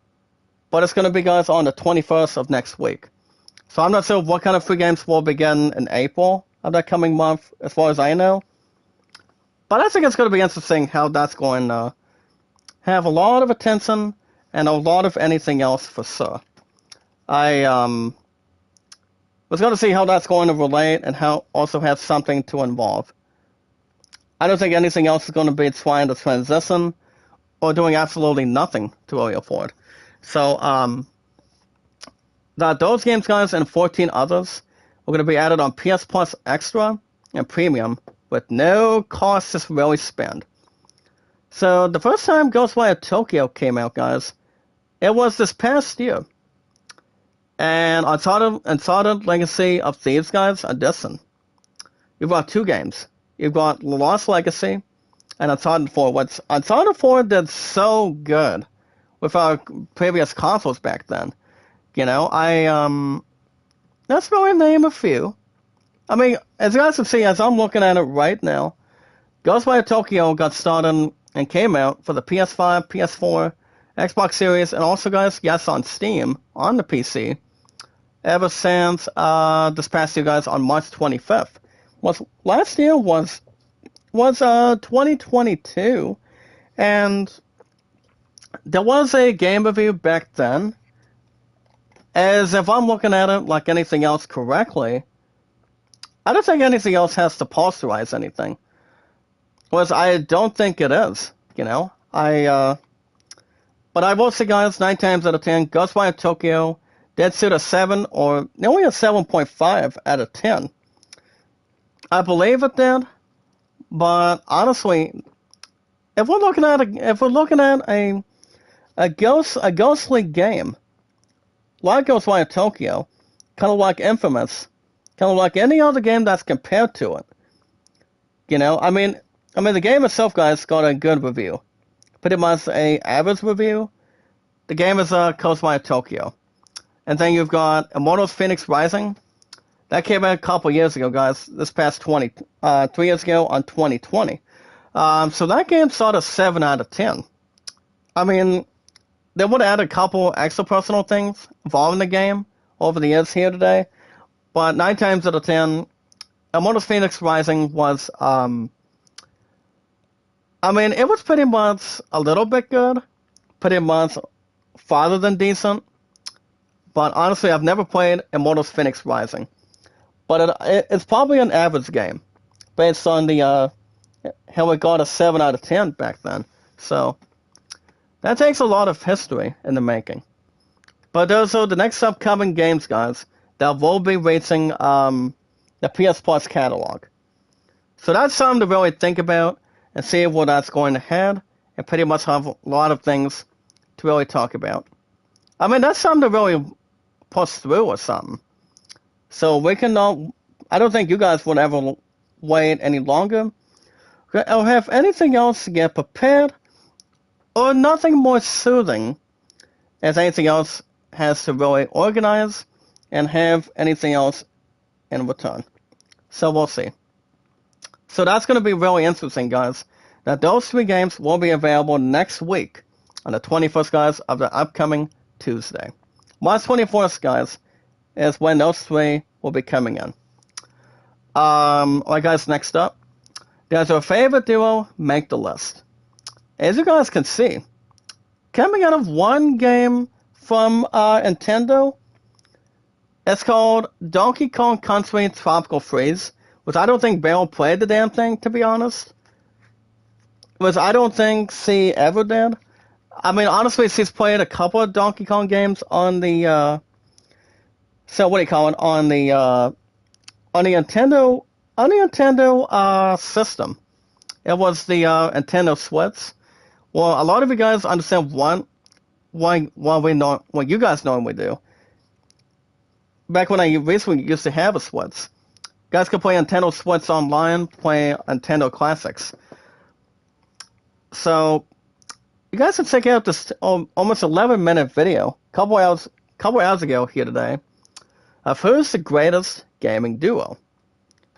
but it's going to be, guys, on the 21st of next week. So I'm not sure what kind of free games will begin in April of that coming month, as far as I know. But I think it's going to be interesting how that's going to have a lot of attention and a lot of anything else for sure. I was going to see how that's going to relate and how also has something to involve. I don't think anything else is going to be trying to transition or doing absolutely nothing to really afford. So, those games, guys, and 14 others are going to be added on PS Plus Extra and Premium with no cost to really spend. So, the first time Ghostwire Tokyo came out, guys, it was this past year. And Uncharted Legacy of Thieves, guys, Edition. You've got two games. You've got Lost Legacy and Uncharted 4. Which Uncharted 4 did so good with our previous consoles back then. You know, let's really name a few. I mean, as you guys can see, as I'm looking at it right now, Ghostwire Tokyo got started and came out for the PS5, PS4, Xbox Series, and also, guys, yes, on Steam, on the PC, ever since this past year, guys, on March 25th. Last year was 2022, and there was a game review back then. As if I'm looking at it like anything else correctly, I don't think anything else has to posterize anything. Whereas I don't think it is, you know. But I will say, guys, 9 times out of 10, Ghostwire Tokyo did suit a 7 or only a 7.5 out of 10. I believe it did, but honestly, if we're looking at a ghostly game, like Ghostwire Tokyo, kind of like Infamous, kind of like any other game that's compared to it. You know, I mean, the game itself, guys, got a good review. Pretty much a average review. The game is Ghostwire Tokyo. And then you've got Immortals Fenyx Rising. That came out a couple years ago, guys. This past 3 years ago on 2020. So that game saw a 7 out of 10. I mean, they would add a couple extra personal things involved in the game over the years here today. But 9 times out of 10, Immortals Fenyx Rising was, it was pretty much a little bit good. Pretty much farther than decent. But honestly, I've never played Immortals Fenyx Rising. But it's probably an average game. Based on the, how it got a 7 out of 10 back then. So that takes a lot of history in the making. But those are the next upcoming games, guys, that will be reaching the PS Plus catalog. So that's something to really think about and see where that's going to head, and pretty much have a lot of things to really talk about. I mean, that's something to really push through or something. So we can I don't think you guys would ever wait any longer or have anything else to get prepared, or nothing more soothing as anything else has to really organize and have anything else in return. So we'll see. So that's going to be really interesting, guys. That those 3 games will be available next week on the 21st, guys, of the upcoming Tuesday. March 24th, guys, is when those 3 will be coming in. Alright, guys, next up, does your favorite duo make the list? As you guys can see, coming out of one game from Nintendo, it's called Donkey Kong Country Tropical Freeze, which I don't think Barrel played the damn thing, to be honest. Which I don't think she ever did. I mean, honestly, she's played a couple of Donkey Kong games on the, on the Nintendo system. It was the Nintendo Switch. Well, a lot of you guys understand what you guys normally do. Back when I recently used to have a Switch, you guys could play Nintendo Switch online, play Nintendo Classics. So you guys can check out this almost 11-minute video, couple hours ago here today, of who's the greatest gaming duo.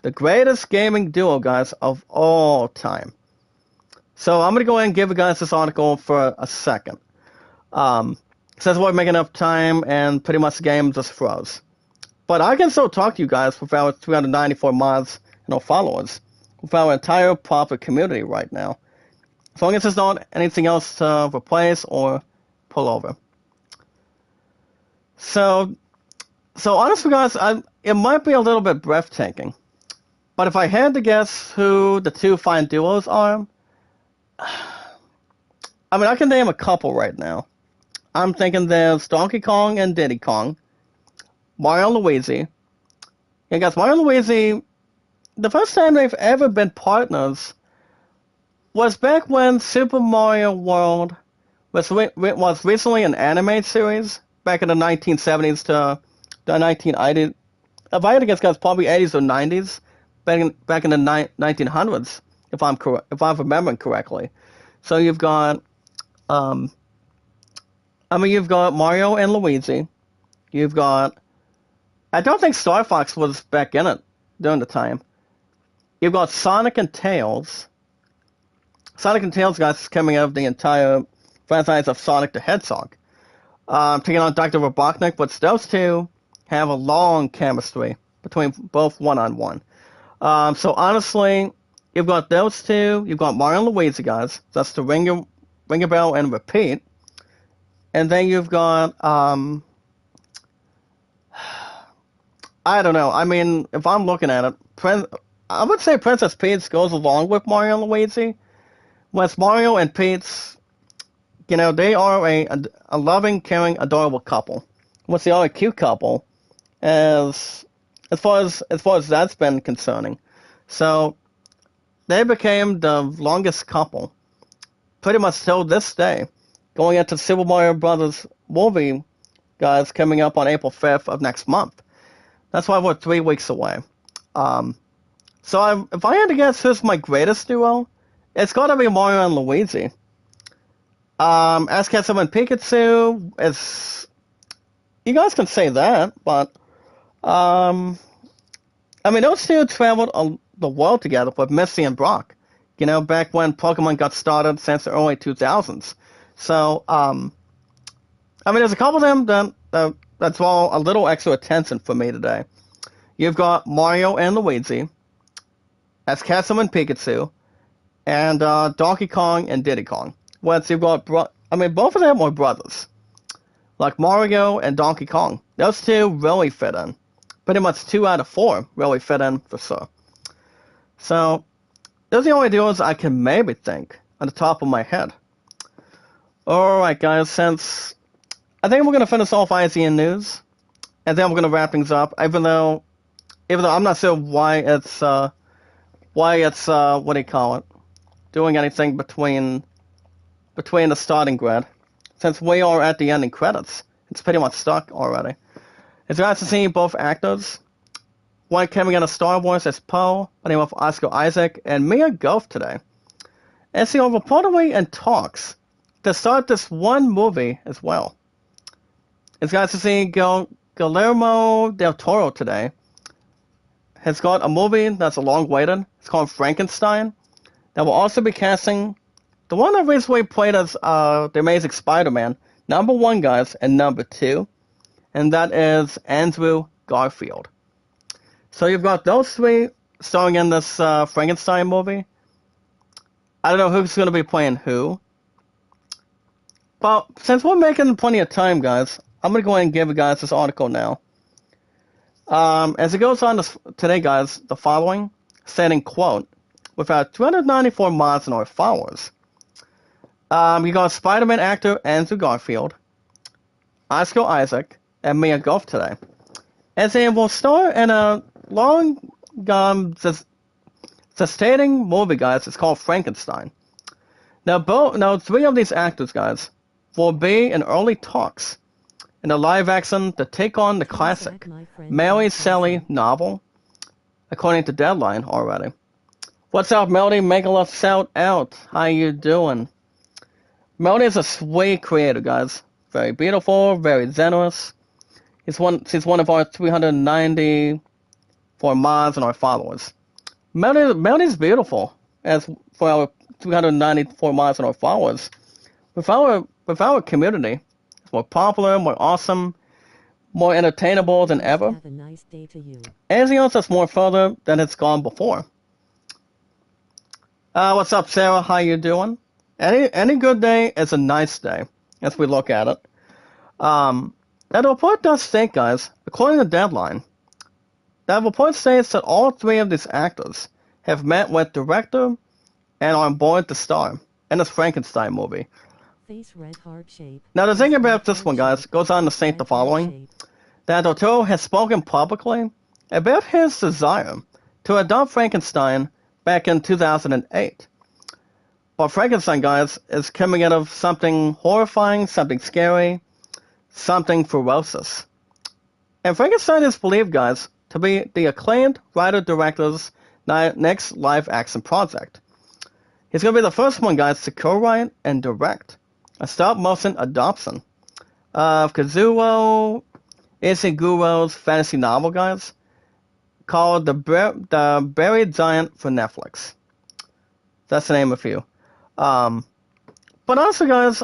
The greatest gaming duo, guys, of all time. So I'm going to go ahead and give you guys this article for a second. Says we're making up time, and pretty much the game just froze. But I can still talk to you guys with our 394 mods and our followers, with our entire proper community right now. As long as there's not anything else to replace or pull over. So honestly, guys, it might be a little bit breathtaking. But if I had to guess who the two fine duos are, I mean, I can name a couple right now. I'm thinking there's Donkey Kong and Diddy Kong, Mario and Luigi. And guys, Mario and Luigi, the first time they've ever been partners was back when Super Mario World was recently an anime series back in the 1970s to the 1980s. If I had to guess, guys, probably 80s or 90s, back in the 1900s, if I'm remembering correctly. So you've got, you've got Mario and Luigi. You've got, I don't think Star Fox was back in it during the time. You've got Sonic and Tails. Sonic and Tails, guys, is coming out of the entire franchise of Sonic the Hedgehog. Taking on Dr. Robotnik, but those two have a long chemistry between both one-on-one. So honestly, you've got those two. You've got Mario and Luigi, guys. That's the ring your bell and repeat. And then you've got, I don't know. I mean, if I'm looking at it, I would say Princess Peach goes along with Mario and Luigi. Whereas Mario and Peach, you know, they are a loving, caring, adorable couple. What's the other cute couple, as far as that's been concerning. So they became the longest couple, pretty much till this day, going into Super Mario Brothers movie, guys, coming up on April 5th of next month. That's why we're 3 weeks away. So if I had to guess who's my greatest duo, it's got to be Mario and Luigi. Ask Ketchup and Pikachu, you guys can say that, but I mean, those two traveled the world together with Misty and Brock, you know, back when Pokemon got started since the early 2000s. So, I mean, there's a couple of them that draw a little extra attention for me today. You've got Mario and Luigi, that's Ketchup and Pikachu, and Donkey Kong and Diddy Kong. Once you've got, both of them are brothers. Like Mario and Donkey Kong. Those two really fit in. Pretty much 2 out of 4 really fit in for sure. So, those are the only duos I can maybe think on the top of my head. Alright guys, since I think we're going to finish off IGN news, and then we're going to wrap things up, even though I'm not sure why it's what do you call it, doing anything between the starting grid. Since we are at the ending credits, it's pretty much stuck already. It's nice to see both actors. One coming out of Star Wars as Poe, by the name of Oscar Isaac, and Mia Goth today. And see, reportedly in talks to start this one movie as well. It's nice to see Guillermo del Toro today has got a movie that's a long waited. It's called Frankenstein. That will also be casting the one that recently played as the Amazing Spider-Man, number 1, guys, and number 2, and that is Andrew Garfield. So you've got those 3 starring in this Frankenstein movie. I don't know who's going to be playing who. But since we're making plenty of time, guys, I'm going to go ahead and give you guys this article now. As it goes on today, guys, the following, stating, quote, with our 294 mods and our followers, you got Spider-Man actor Andrew Garfield, Oscar Isaac, and Mia Goth today. And they will star in a long, sustaining movie, guys. It's called Frankenstein. Now 3 of these actors, guys, will be in early talks in the live action to take on the classic Mary Shelley novel, according to Deadline already. What's up, Melody? Making a shout out. How you doing? Melody is a sweet creator, guys. Very beautiful, very generous. She's one of our 394 mods and our followers. Melody's beautiful. As for our 394 mods and our followers, with our community It's more popular, more awesome, more entertainable than ever. Have a nice day to you. Anything else that's more further than it's gone before. What's up, Sarah? How you doing? Any good day is a nice day, as we look at it. Now the report does state, guys, according to Deadline, that report states that all three of these actors have met with director and are on board to star in this Frankenstein movie. Face red heart shape. Now the thing Face about red this heart one, guys, shape. goes on to state Red the heart following, shape. that Del Toro has spoken publicly about his desire to adopt Frankenstein back in 2008. But Frankenstein, guys, is coming out of something horrifying, something scary, something ferocious. And Frankenstein is believed, guys, to be the acclaimed writer-director's next live-action project. He's going to be the first one, guys, to co-write and direct a stop-motion adoption of Kazuo Ishiguro's fantasy novel, guys, called The Buried Giant for Netflix. That's the name of a few. But also, guys,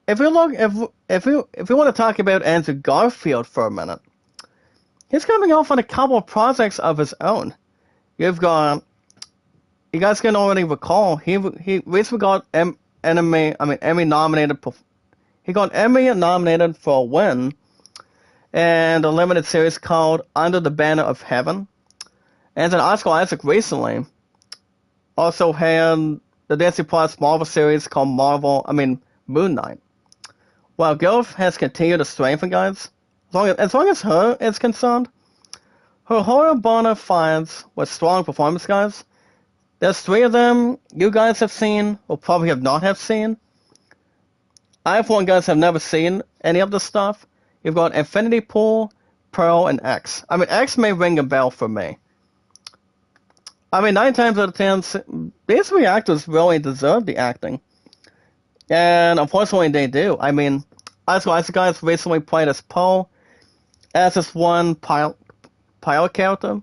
if you want to talk about Andrew Garfield for a minute, he's coming off on a couple of projects of his own. You guys can already recall he recently got Emmy nominated. He got Emmy nominated for a win, and a limited series called Under the Banner of Heaven. And then Oscar Isaac recently also had the Disney Plus Marvel series called Moon Knight. While growth has continued to strengthen, guys, as long as her is concerned, her horror bona fides with strong performance, guys. There's three of them you guys have seen, or probably have not have seen. I, for one, guys, have never seen any of this stuff. You've got Infinity Pool, Pearl, and X. X may ring a bell for me. 9 times out of 10, these three actors really deserve the acting. And unfortunately, they do. Oscar Isaac, guys, recently played as Poe, as this one pilot character,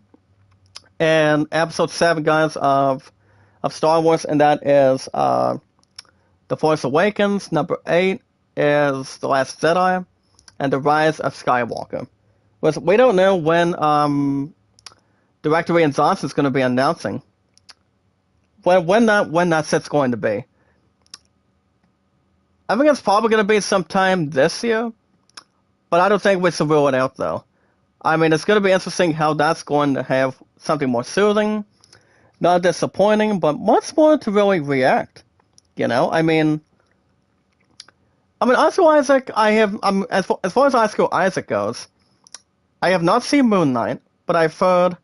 and episode 7, guys, of Star Wars, and that is The Force Awakens. Number 8 is The Last Jedi, and The Rise of Skywalker. We don't know when director Rian Johnson is going to be announcing when that set's going to be. I think it's probably going to be sometime this year, but I don't think we should rule it out, though. It's going to be interesting how that's going to have something more soothing, not disappointing, but much more to really react. Oscar Isaac, as far as Oscar Isaac goes, I have not seen Moon Knight, but I've heard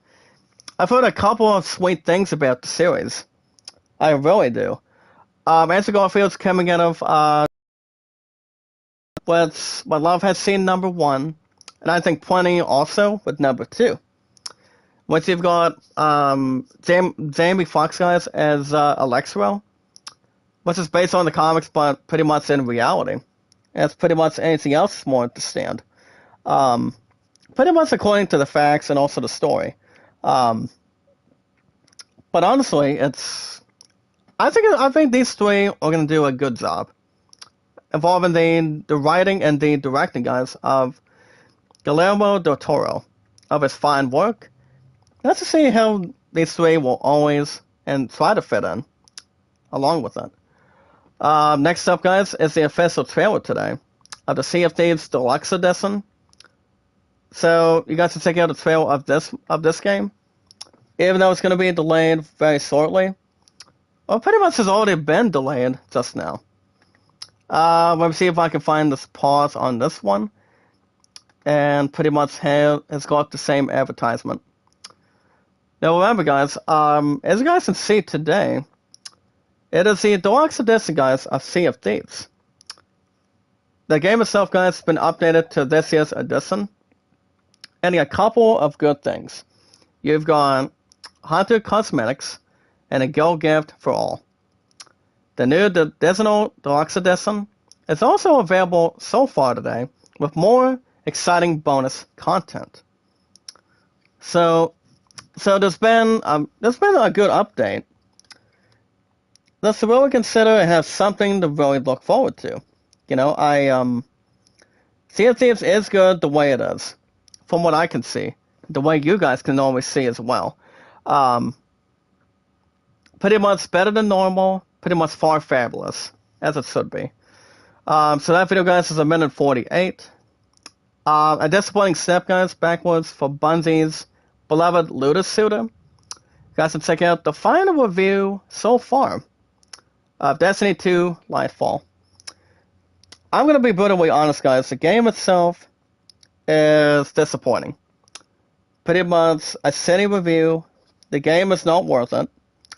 a couple of sweet things about the series. I really do. Andrew Garfield's coming out of what Love Has Seen number 1, and I think plenty also with number 2. Once you've got Jamie Foxx, guys, as Alexio, which is based on the comics, but pretty much in reality. As pretty much anything else more to stand. Pretty much according to the facts and also the story. But honestly, I think these three are going to do a good job involving the writing and the directing, guys, of Guillermo del Toro, of his fine work. Let's just see how these three will always and try to fit in along with it. Next up, guys, is the official trailer today of the Sea of Thieves Deluxe Edition. So you guys can check out the trailer of this game, even though it's going to be delayed very shortly. Well, pretty much has already been delayed just now. Let me see if I can find this pause on this one, and pretty much has got the same advertisement. Now remember, guys, as you guys can see today, it is the Deluxe Edition, guys, of Sea of Thieves. The game itself, guys, has been updated to this year's edition, and a couple of good things. You've got Hunter Cosmetics and a Guild Gift for all. The new Digital Deluxe Edition is also available so far today with more exciting bonus content. So there's been a good update. Let's really consider and have something to really look forward to. You know, Sea of Thieves is good the way it is, from what I can see, the way you guys can always see as well. Um, Pretty much better than normal, pretty much far fabulous, as it should be. So that video, guys, is a minute 48. A disappointing step, guys, backwards for Bungie's beloved Lotus Suitor. You guys can check out the final review so far of Destiny 2 Lightfall. I'm going to be brutally honest, guys. The game itself is disappointing. Pretty much a city review. The game is not worth it.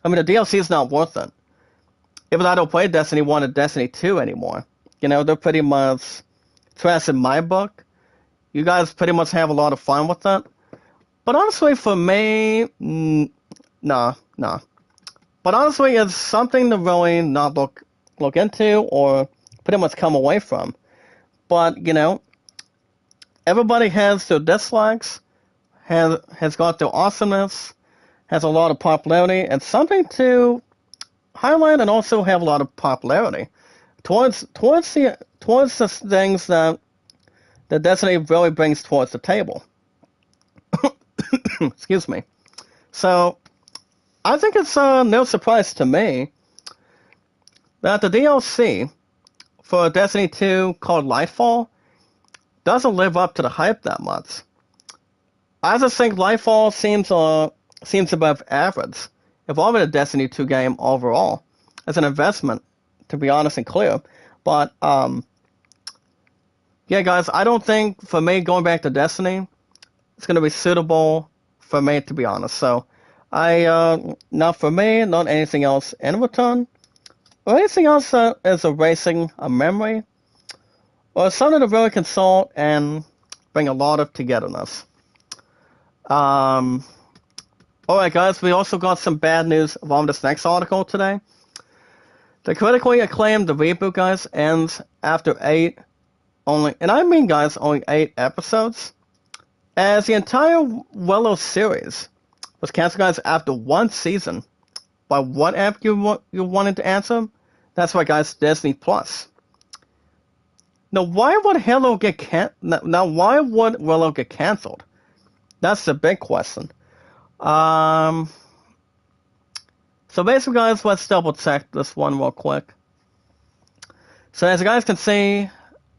I mean, the DLC is not worth it. Even though I don't play Destiny 1 and Destiny 2 anymore. You know, they're pretty much trash in my book. You guys pretty much have a lot of fun with it. But honestly, for me, nah. But honestly, it's something to really not look into or pretty much come away from. But, you know, everybody has their dislikes, has got their awesomeness, has a lot of popularity, and something to highlight and also have a lot of popularity towards the things that Destiny really brings towards the table. Excuse me. So, I think it's no surprise to me that the DLC for Destiny 2 called Lightfall doesn't live up to the hype that much. I just think Lightfall seems above average, evolving a Destiny 2 game overall as an investment, to be honest and clear. But, yeah, guys, I don't think, for me, going back to Destiny, it's going to be suitable for me, to be honest. So, not for me, not anything else in return, or anything else that is erasing a memory, or something to really consult and bring a lot of togetherness. Alright, guys, we also got some bad news on this next article today. The critically acclaimed The Reboot, guys, ends after 8 only only 8 episodes, as the entire Willow series was canceled, guys, after 1 season. By what app you wanted to answer? That's right, guys, Disney Plus. Now, why would Willow get canceled? That's the big question. So basically, guys, let's double check this one real quick. So as you guys can see,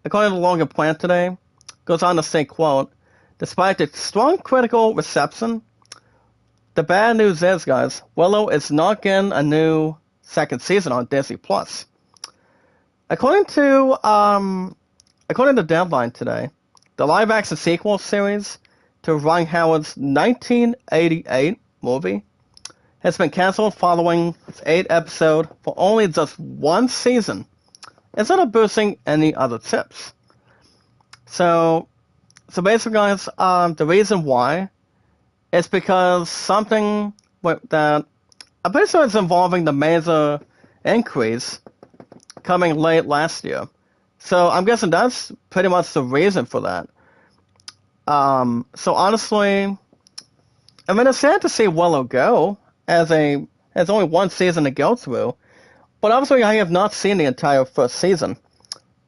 according to Logan Plant today, goes on to say, quote, despite the strong critical reception, the bad news is, guys, Willow is not getting a new second season on Disney Plus. According to Deadline today, the live-action sequel series to Ron Howard's 1988 movie has been canceled following its 8th episode for only just 1 season, instead of boosting any other tips. So basically, guys, the reason why is because something that I'm pretty sure it's involving the major increase coming late last year. So I'm guessing that's pretty much the reason for that. So honestly, I mean, it's sad to see Willow go, as only 1 season to go through. But obviously, I have not seen the entire first season.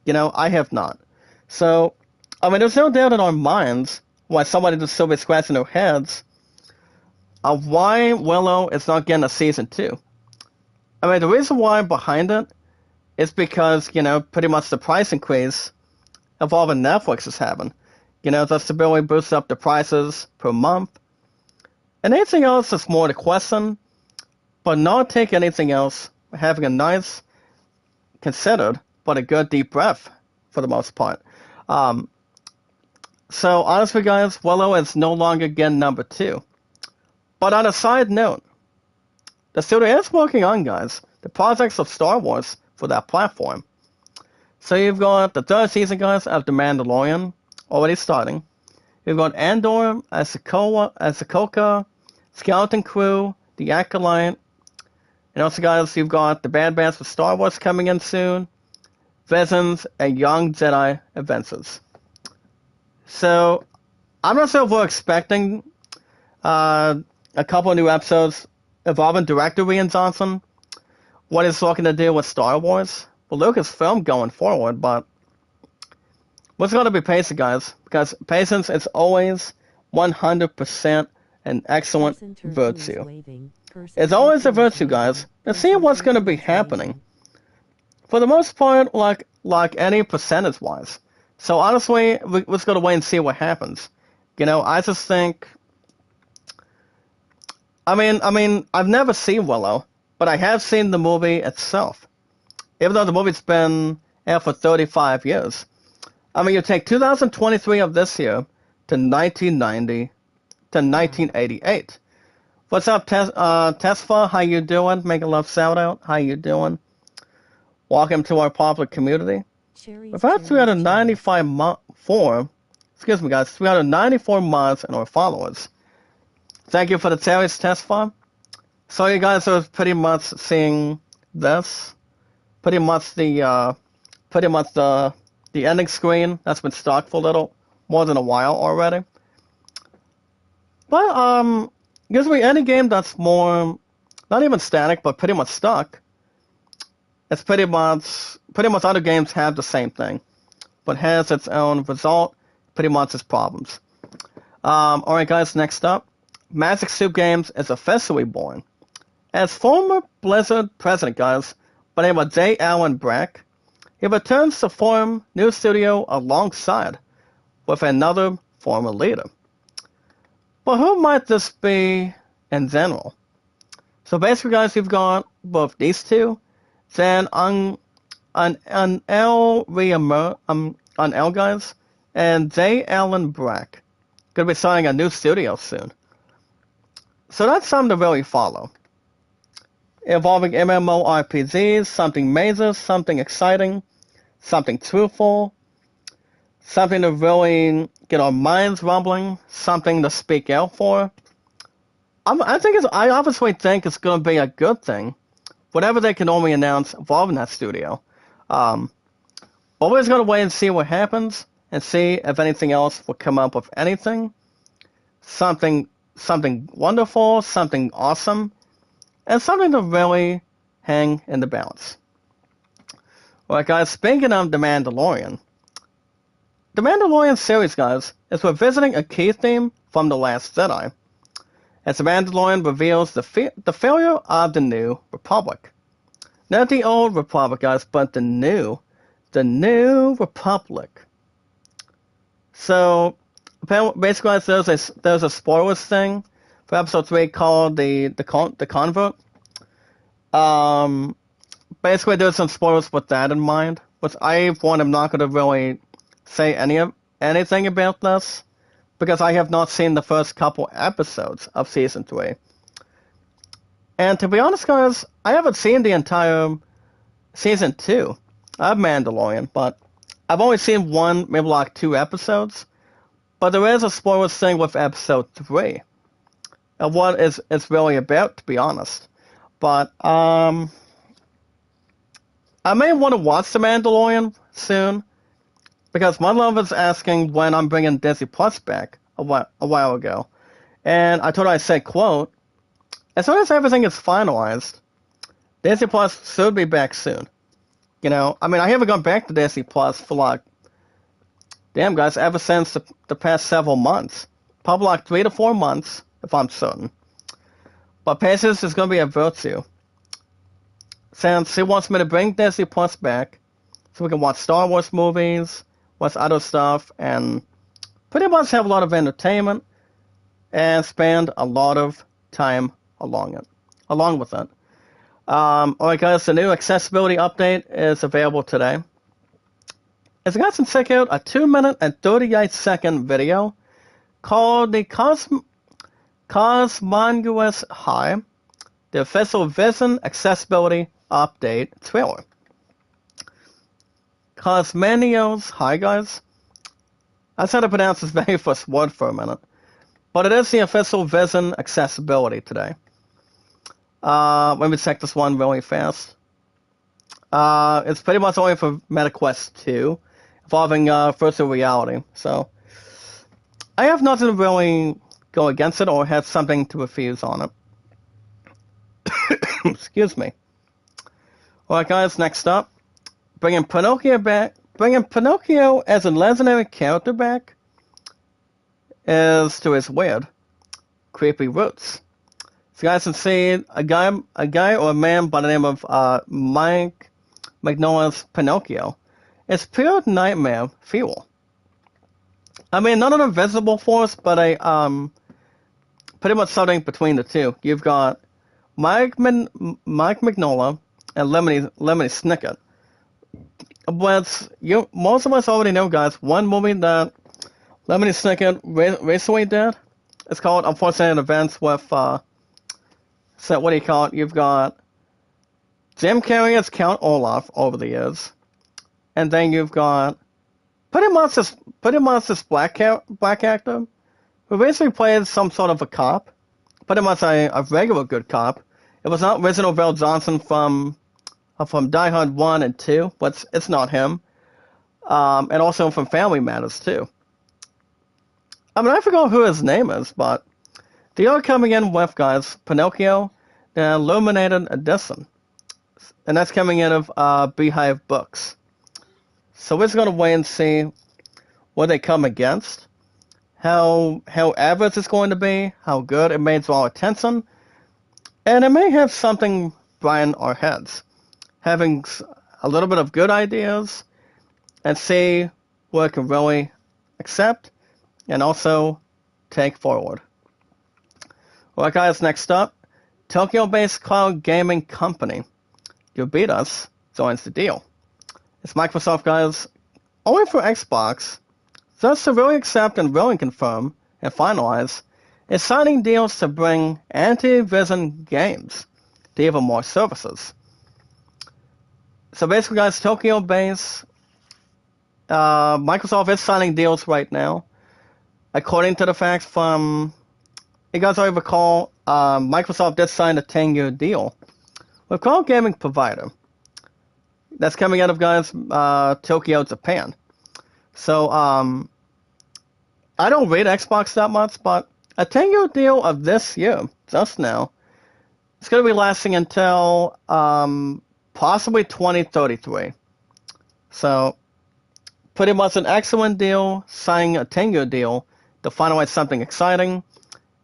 You know, I have not. So, I mean, there's no doubt in our minds why somebody would still be scratching their heads of why Willow is not getting a season 2. I mean, the reason why behind it is because, you know, pretty much the price increase of all that Netflix is having. You know, the stability boosts up the prices per month. And anything else is more to question, but not take anything else, having a nice, considered, but a good deep breath for the most part. So honestly, guys, Willow is no longer getting number 2. But on a side note, the studio is working on, guys, the projects of Star Wars for that platform. So you've got the 3rd season, guys, of The Mandalorian already starting. You've got Andor, Ahsoka, Skeleton Crew, The Acolyte, and also, guys, you've got the Bad Batch for Star Wars coming in soon, Visions, and Young Jedi Adventures. So, I'm not sure if we're expecting a couple of new episodes involving director Rian Johnson, what he's looking to do with Star Wars. Well, Lucasfilm going forward, but What's going to be patient, guys? Because patience is always 100% an excellent Person turtle is virtue. waving. Person It's always a turtle is virtue, guys. waving. And see Person what's going to turtle be is happening. waving. For the most part, like any percentage-wise. So honestly, we're just going to wait and see what happens. You know, I just think... I mean, I've never seen Willow, but I have seen the movie itself. Even though the movie's been out for 35 years. I mean, you take 2023 of this year to 1990 to 1988. What's up, Tesfa? How you doing? Make a love shout out. How you doing? Welcome to our popular community. Cherries, We've had cherries, 394 mods and our followers. Thank you for the cherries, Tesfa. So you guys are pretty much seeing this. Pretty much the ending screen that's been stuck for a little more than a while already. But usually any game that's more not even static but pretty much stuck, it's pretty much other games have the same thing, but has its own result, pretty much its problems. Alright guys, next up, Magic Soup Games is officially born. As former Blizzard president, guys, by the name of J. Allen Brack, he returns to form new studio alongside with another former leader. But who might this be in general? So basically, guys, you've got both these two, then on L guys, and J. Allen Brack gonna be starting a new studio soon. So that's something to really follow. Involving MMORPGs, something major, something exciting, something truthful, something to really get our minds rumbling, something to speak out for. I obviously think it's going to be a good thing, whatever they can only announce involving that studio. Always going to wait and see what happens, and see if anything else will come up with anything. Something wonderful, something awesome, and something to really hang in the balance. Alright guys, speaking of The Mandalorian. The Mandalorian series, guys, is revisiting a key theme from The Last Jedi, as The Mandalorian reveals the failure of the New Republic. Not the old Republic, guys, but the New Republic. So, basically, guys, there's a spoilers thing for episode 3 called the Convert. Basically, there's some spoilers with that in mind, which I'm not going to really say anything about this, because I have not seen the first couple episodes of Season 3. And to be honest, guys, I haven't seen the entire Season 2 of Mandalorian, but I've only seen one, maybe like 2 episodes. But there is a spoilers thing with Episode 3, of what it's really about, to be honest. But, I may want to watch The Mandalorian soon, because my love is asking when I'm bringing Disney Plus back a while ago. And I told her, I said, quote, as soon as everything is finalized, Disney Plus should be back soon. You know, I mean, I haven't gone back to Disney Plus for like, damn guys, ever since the past several months. Probably like 3 to 4 months, if I'm certain. But patience is going to be a virtue. Since he wants me to bring Disney Plus back, so we can watch Star Wars movies, watch other stuff, and pretty much have a lot of entertainment, and spend a lot of time along with it. Alright guys, the new accessibility update is available today. As you guys can check out a 2-minute and 38-second video called the Cosmongous High, the official Vision accessibility update trailer. Cosmonios High, guys. I tried to pronounce this very first word for a minute, but it is the official Vision accessibility today. Let me check this one really fast. It's pretty much only for MetaQuest 2, involving virtual reality. So I have nothing to really go against it or have something to refuse on it. Excuse me. Alright guys, next up, bringing Pinocchio back bringing Pinocchio as a legendary character back is to his weird, creepy roots. So you guys can see a guy or a man by the name of Mike Mignola's Pinocchio. It's pure nightmare fuel. I mean, not an invisible force, but a pretty much something between the two. You've got Mike Mignola and Lemony Snicket. But most of us already know, guys, one movie that Lemony Snicket recently did. It's called Unfortunate Events with, so what do you call it? You've got Jim Carrey as Count Olaf over the years. And then you've got pretty much this black actor who basically played some sort of a cop. Pretty much a regular good cop. It was not Reginald Vell Johnson from Die Hard 1 and 2, but it's not him. And also from Family Matters, too. I mean, I forgot who his name is, but they are coming in with, guys, Pinocchio, the Illuminated Edition. And that's coming in of Beehive Books. So we're just going to wait and see what they come against, how average it's going to be, how good it may draw attention, and it may have something behind our heads. Having a little bit of good ideas and see what it can really accept and also take forward. Alright guys, next up, Tokyo-based cloud gaming company Ubisoft joins the deal. It's Microsoft, guys, only for Xbox, thus to really accept and really confirm and finalize is signing deals to bring Activision games to even more services. So basically, guys, Tokyo-based, Microsoft is signing deals right now. According to the facts from, you guys already recall, Microsoft did sign a 10-year deal with cloud gaming provider. That's coming out of, guys, Tokyo, Japan. So, I don't rate Xbox that much, but a 10-year deal of this year, just now, it's going to be lasting until possibly 2033. So, pretty much an excellent deal, signing a 10-year deal to finalize something exciting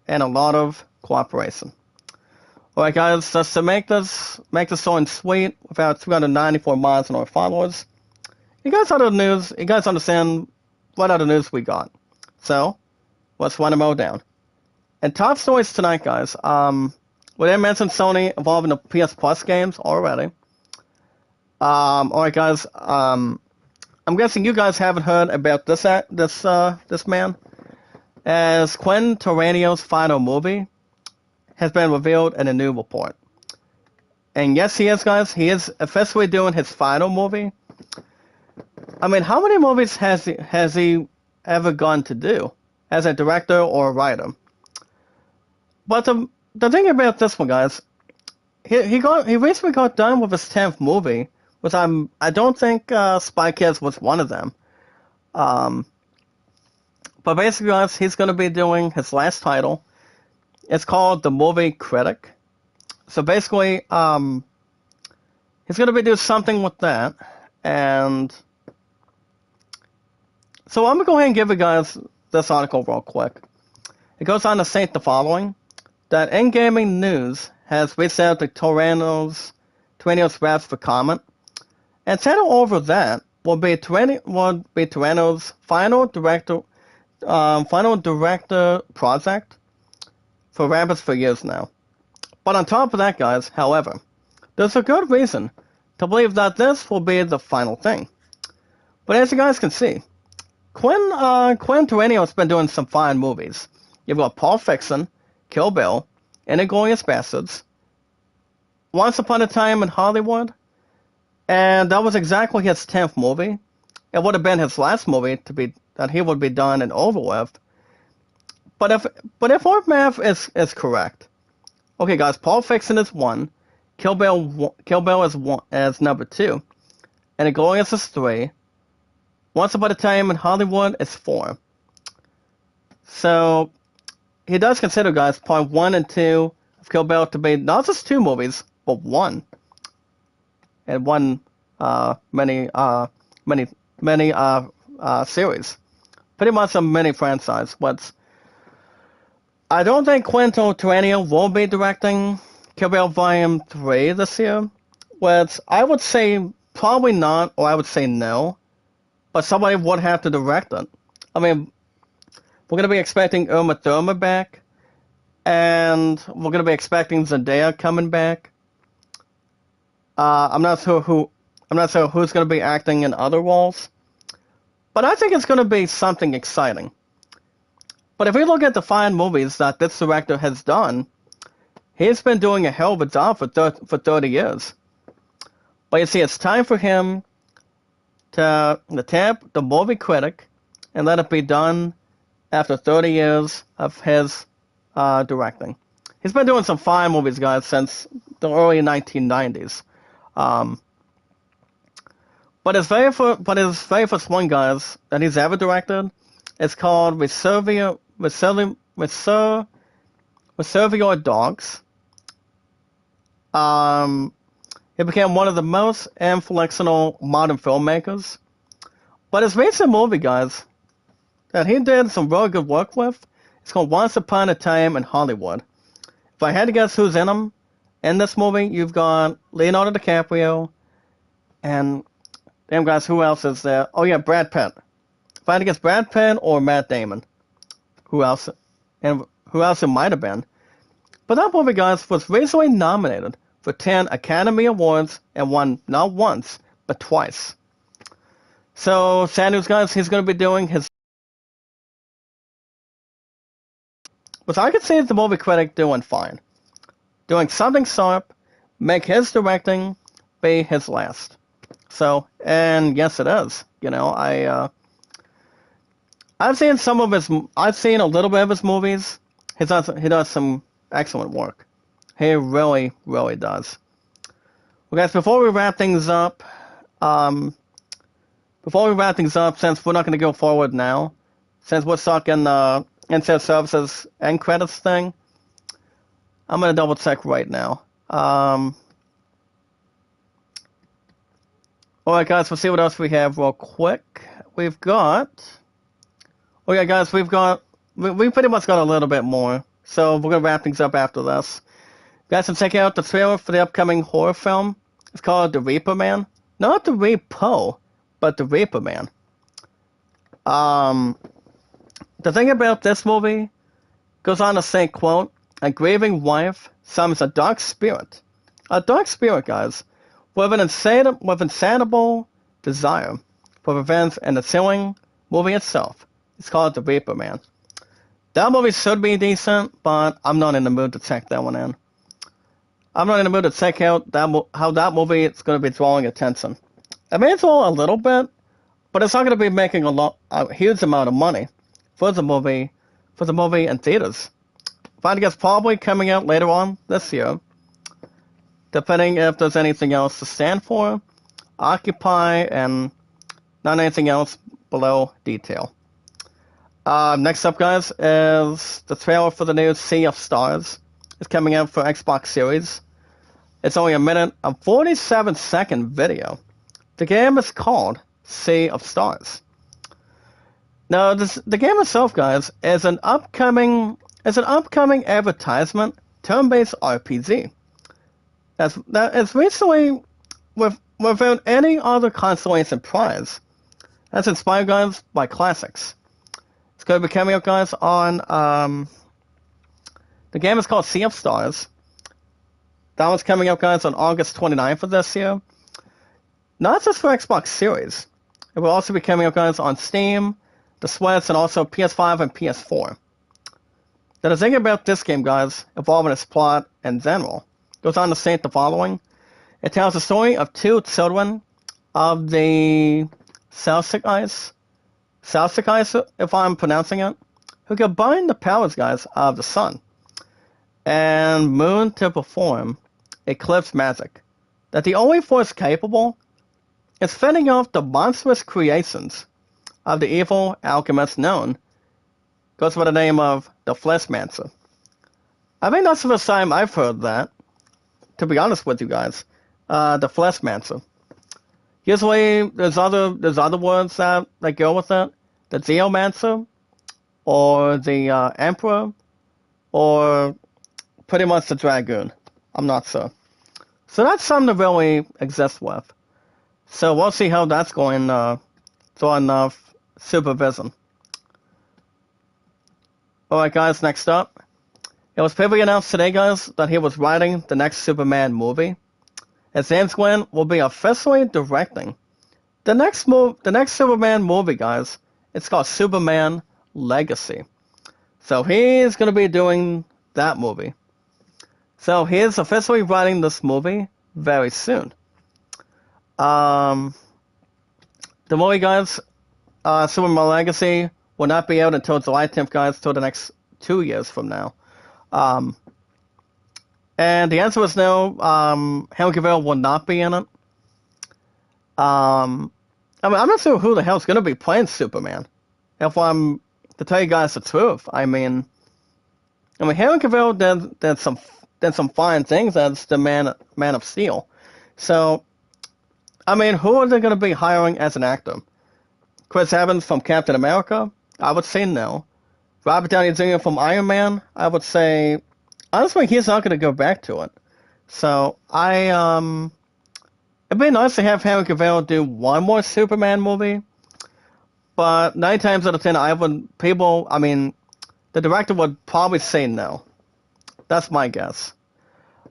and a lot of cooperation. Alright guys, just to make this short and sweet, without 294 miles on our followers, you guys understand what other news we got. So, let's run them all down. And top stories tonight, guys. We didn't mention Sony involved in the PS Plus games already. Alright guys, I'm guessing you guys haven't heard about this man. As Quentin Tarantino's final movie has been revealed in a new report. And yes, he is, guys. He is officially doing his final movie. I mean, how many movies has he ever gone to do as a director or a writer? But the thing about this one, guys, he recently got done with his 10th movie, which I don't think Spy Kids was one of them. But basically, guys, he's going to be doing his last title. It's called The Movie Critic. So basically, he's going to be doing something with that. And so I'm going to go ahead and give you guys this article real quick. It goes on to state the following, that In Gaming News has reached out to Tarantino's reps for comment. And channel over that will be Tarantino's final director project for Rabbits for years now. But on top of that, guys, however, there's a good reason to believe that this will be the final thing. But as you guys can see, Quentin Tarantino has been doing some fine movies. You've got Pulp Fiction, Kill Bill, Inglourious Basterds, Once Upon a Time in Hollywood, and that was exactly his 10th movie. It would have been his last movie that he would be done and over with. But if our math is correct, okay, guys, Pulp Fiction is 1, Kill Bill is number 2, and Inglourious is 3. Once Upon a Time in Hollywood is 4. So he does consider, guys, part 1 and 2 of Kill Bill to be not just 2 movies, but 1, and one many mini series, pretty much a mini franchise. But I don't think Quentin Tarantino will be directing Kill Bill Volume 3 this year, which I would say probably not, or I would say no, but somebody would have to direct it. I mean, we're going to be expecting Uma Thurman back, and we're going to be expecting Zendaya coming back. I'm not sure who's going to be acting in other roles, but I think it's going to be something exciting. But if we look at the fine movies that this director has done, he's been doing a hell of a job for 30 years. But you see, it's time for him to tap the movie critic and let it be done after 30 years of his directing. He's been doing some fine movies, guys, since the early 1990s. But his very first one, guys, that he's ever directed is called Reservoir Dogs. He became one of the most influential modern filmmakers. But his recent movie, guys, that he did some really good work with, it's called Once Upon a Time in Hollywood. If I had to guess who's in this movie, you've got Leonardo DiCaprio, and damn guys, who else is there? Oh yeah, Brad Pitt. If I had to guess Brad Pitt or Matt Damon, who else it might have been. But that movie, guys, was recently nominated for 10 Academy Awards and won not once, but twice. So, sad news, guys, he's going to be doing his... But I could see the movie critic doing fine. Doing something sharp, make his directing be his last. So, and yes, it is. You know, I've seen a little bit of his movies. He does some excellent work. He really, really does. Well, guys, before we wrap things up, since we're not going to go forward now, since we're stuck in the Internet Services end credits thing, I'm going to double check right now. Alright, guys, we'll see what else we have real quick. We pretty much got a little bit more. So we're going to wrap things up after this. Guys, can check out the trailer for the upcoming horror film. It's called The Reaper Man. Not The Repo, but The Reaper Man. The thing about this movie goes on to say, quote, a grieving wife summons a dark spirit. A dark spirit, guys, with an insatiable desire for revenge, and the chilling movie itself. It's called The Reaper Man. That movie should be decent, but I'm not in the mood to check that one in. I'm not in the mood to check out how that movie is going to be drawing attention. I mean, it's all a little bit, but it's not going to be making a huge amount of money for the movie in theaters. I guess probably coming out later on this year, depending if there's anything else to stand for, occupy, and not anything else below detail. Next up, guys, is the trailer for the new Sea of Stars. It's coming out for Xbox Series. It's only a minute and 47-second video. The game is called Sea of Stars. Now, the game itself, guys, is an upcoming advertisement turn-based RPG. That is recently without any other consolation prize. That's inspired, guys, by classics. It's going to be coming out, guys, on the game is called Sea of Stars. That one's coming out, guys, on August 29th of this year. Not just for Xbox Series. It will also be coming out, guys, on Steam, the Switch, and also PS5 and PS4. The thing about this game, guys, involving its plot in general, goes on to state the following. It tells the story of two children of the Celtic Ice, if I'm pronouncing it, who combine the powers, guys, of the sun and moon to perform eclipse magic. That the only force capable is fending off the monstrous creations of the evil alchemist goes by the name of the Fleshmancer. I think that's the first time I've heard that, to be honest with you guys. The Fleshmancer. Usually, there's other words that go with it. The Geomancer, or the Emperor, or pretty much the Dragoon. I'm not sure. So that's something to really exist with. So we'll see how that's going on Supervision. Alright guys, next up. It was previously announced today, guys, that he was writing the next Superman movie. And James Gunn will be officially directing the next Superman movie, guys. It's called Superman Legacy. So he's going to be doing that movie. So he is officially writing this movie very soon. The movie, guys, Superman Legacy will not be out until July 10th, guys, till the next 2 years from now. And the answer is no. Henry Cavill will not be in it. I'm not sure who the hell's going to be playing Superman. If I'm to tell you guys the truth, I mean, Henry Cavill did some fine things as the Man of Steel. So, who are they going to be hiring as an actor? Chris Evans from Captain America? I would say no. Robert Downey Jr. from Iron Man? I would say, honestly, he's not going to go back to it. So, it'd be nice to have Henry Cavill do one more Superman movie. But 9 times out of 10, the director would probably say no. That's my guess.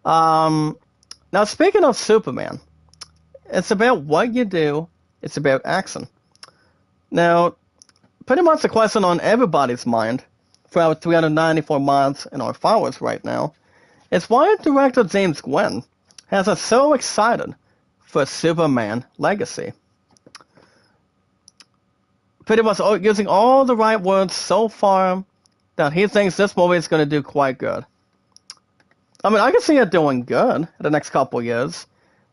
Now, speaking of Superman, it's about what you do. It's about action. Now, pretty much the question on everybody's mind for our 394 mods and our followers right now is why director James Gunn has us so excited for Superman Legacy. Pretty much using all the right words so far that he thinks this movie is going to do quite good. I can see it doing good in the next couple of years.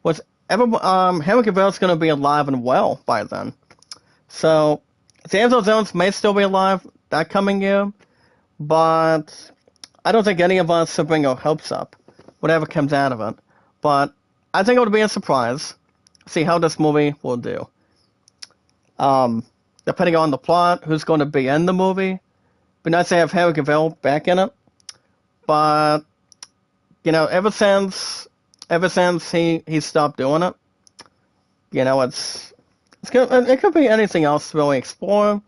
Henry Cavill is going to be alive and well by then. So, James Earl Jones may still be alive that coming year, but I don't think any of us should bring our hopes up, whatever comes out of it. But I think it would be a surprise. See how this movie will do. Depending on the plot, who's going to be in the movie. Be nice to have Henry Cavill back in it. But, ever since he stopped doing it, it could be anything else to really explore and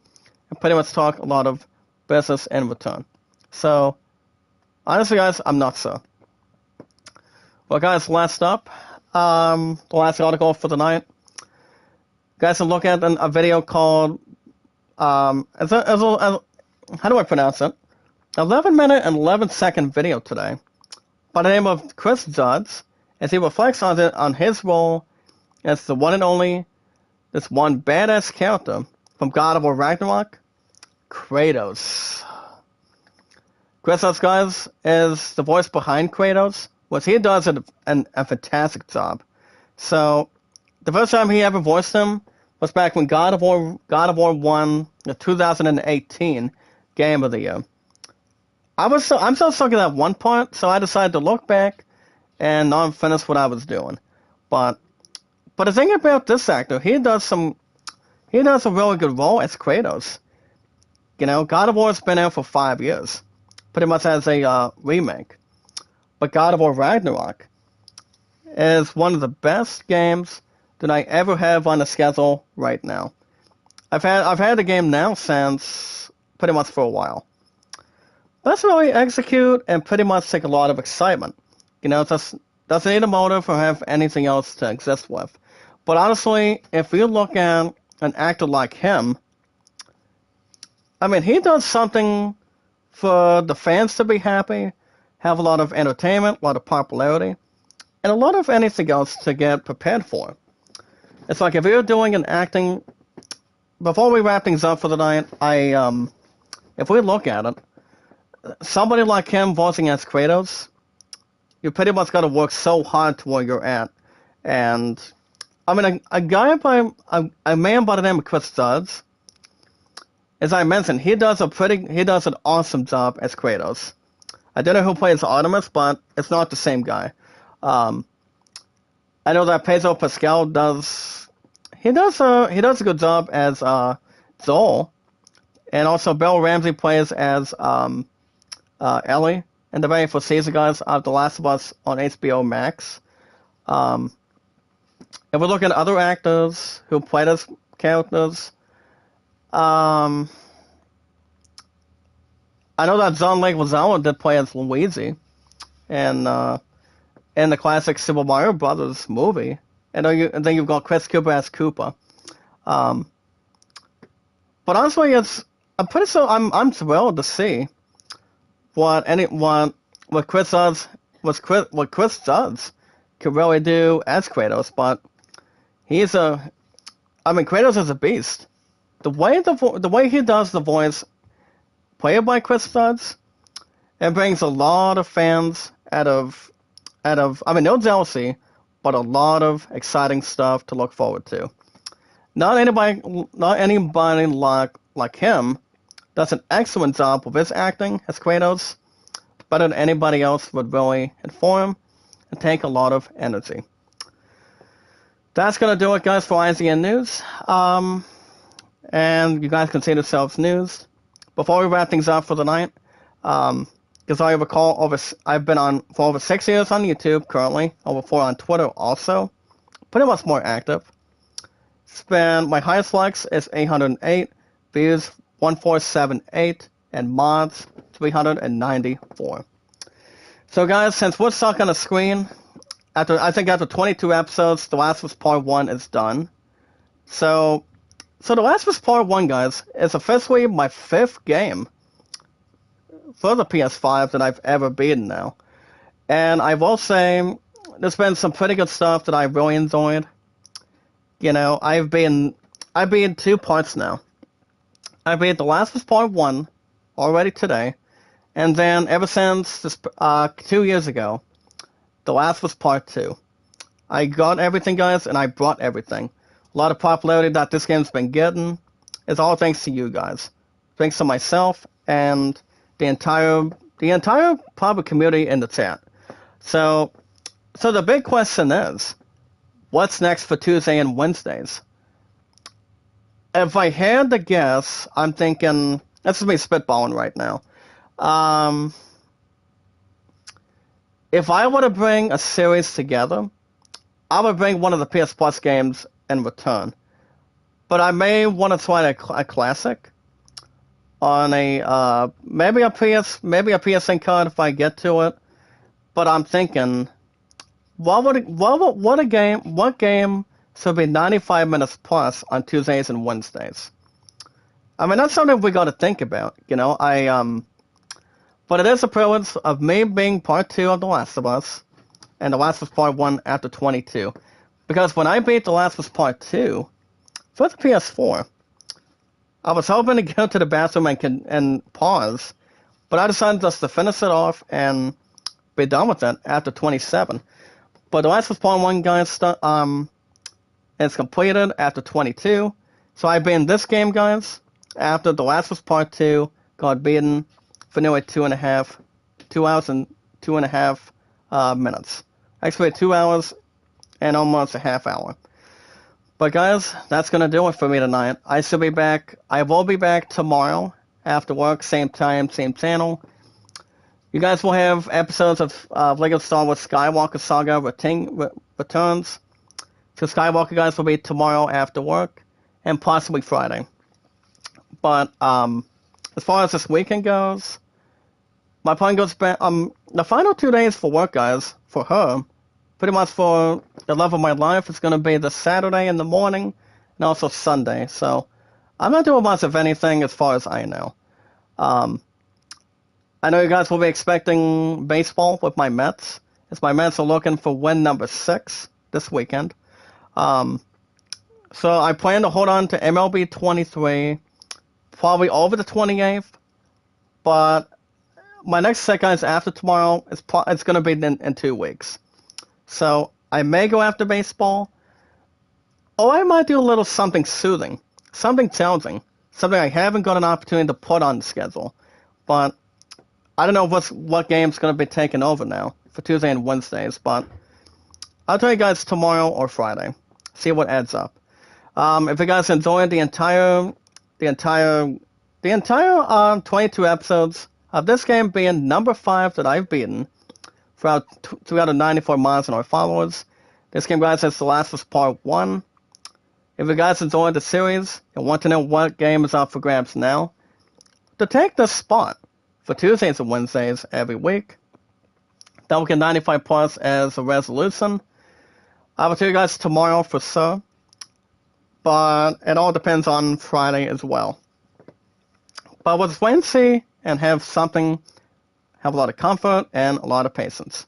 pretty much talk a lot of business in return. So, honestly, guys, I'm not sure. Well, guys, last up, the last article for the night. Guys, I'm looking at a video called, how do I pronounce it? 11-minute and 11-second video today by the name of Chris Judds, as he reflects on his role as the one and only, this one badass character from God of War Ragnarok, Kratos. Chris Judds, guys, is the voice behind Kratos, which he does a fantastic job. So, the first time he ever voiced him was back when God of War won the 2018 Game of the Year. I'm still stuck at that one part, so I decided to look back and not finish what I was doing. But the thing about this actor, he does a really good role as Kratos. God of War's been out for 5 years, pretty much as a remake. But God of War Ragnarok is one of the best games that I ever have on the schedule right now. I've had the game now since pretty much for a while. Let's really execute and pretty much take a lot of excitement. Doesn't need a motive or have anything else to exist with. But honestly, if you look at an actor like him, he does something for the fans to be happy, have a lot of entertainment, a lot of popularity, and a lot of anything else to get prepared for. It's like if you're doing an acting, before we wrap things up for the night, if we look at it, somebody like him voicing as Kratos, you pretty much got to work so hard to where you're at. And, a man by the name of Chris Judds, as I mentioned, he does an awesome job as Kratos. I don't know who plays Artemis, but it's not the same guy. I know that Pedro Pascal does he does a good job as Joel, and also Bill Ramsey plays as Ellie in the very first season, guys, of The Last of Us on HBO Max. Um, if we look at other actors who played as characters, I know that John Leguizamo did play as Luigi in the classic Super Mario Brothers movie, and then you've got Chris Cooper as Koopa. Um, but honestly, I'm thrilled to see what Chris does, what Chris does can really do as Kratos. But Kratos is a beast. The way he does the voice played by Chris does, it brings a lot of fans out of no jealousy, but a lot of exciting stuff to look forward to. Not anybody like him does an excellent job with his acting as Kratos, better than anybody else would really inform and take a lot of energy. That's gonna do it, guys, for IGN News. And you guys can see yourselves news. Before we wrap things up for the night, because I recall I've been on for over 6 years on YouTube currently, over 4 on Twitter also, pretty much more active. My highest likes is 808, views 1478, and mods 394. So guys, since we're stuck on the screen, after 22 episodes, The Last of Us Part 1 is done. So The Last of Us Part 1, guys, is officially my 5th game for the PS5 that I've ever beaten now. And I will say, there's been some pretty good stuff that I really enjoyed. I've beaten 2 parts now. I beat The Last of Us Part 1 already today, and then ever since 2 years ago, The Last of Us Part 2. I got everything, guys, and I brought everything. A lot of popularity that this game's been getting is all thanks to you guys. Thanks to myself and the entire public community in the chat. So the big question is, what's next for Tuesday and Wednesdays? If I had to guess, I'm thinking, this is me spitballing right now. If I were to bring a series together, I would bring one of the PS Plus games in return. But I may want to try a classic on maybe a PSN card if I get to it. But I'm thinking, what game should be 95 minutes plus on Tuesdays and Wednesdays? That's something we got to think about, but it is a privilege of me being part 2 of The Last of Us, and The Last of Us Part 1 after 22. Because when I beat The Last of Us Part 2 for the PS4, I was hoping to go to the bathroom and pause, but I decided just to finish it off and be done with it after 27. But The Last of Us Part 1, guys, it's completed after 22. So I've been in this game, guys, after The Last of Us Part 2 got beaten for nearly 2 hours and 2.5 minutes. Actually, 2 hours and almost a half hour. But guys, that's going to do it for me tonight. I will be back tomorrow after work, same time, same channel. You guys will have episodes of LEGO Star Wars Skywalker Saga returns. So Skywalker, guys, will be tomorrow after work, and possibly Friday. But as far as this weekend goes, my plan goes back. The final 2 days for work, guys, for her, pretty much for the love of my life, is going to be the Saturday in the morning and also Sunday. So I'm not doing much of anything as far as I know. I know you guys will be expecting baseball with my Mets, as my Mets are looking for win number 6 this weekend. So I plan to hold on to MLB 23 probably over the 28th, but my next set, guys, after tomorrow, it's going to be in 2 weeks. So I may go after baseball, or I might do a little something soothing, something challenging, something I haven't got an opportunity to put on the schedule. But I don't know what game's going to be taking over now for Tuesday and Wednesdays, but I'll tell you guys tomorrow or Friday. See what adds up. If you guys enjoyed the entire 22 episodes of this game being number 5 that I've beaten throughout 394 miles and our followers. This game, guys, is The Last of Us Part 1. If you guys enjoyed the series and want to know what game is up for grabs now, to take this spot for Tuesdays and Wednesdays every week, that will get 95 plus as a resolution. I will tell you guys tomorrow for sure, but it all depends on Friday as well. But let's wait and see and have a lot of comfort and a lot of patience.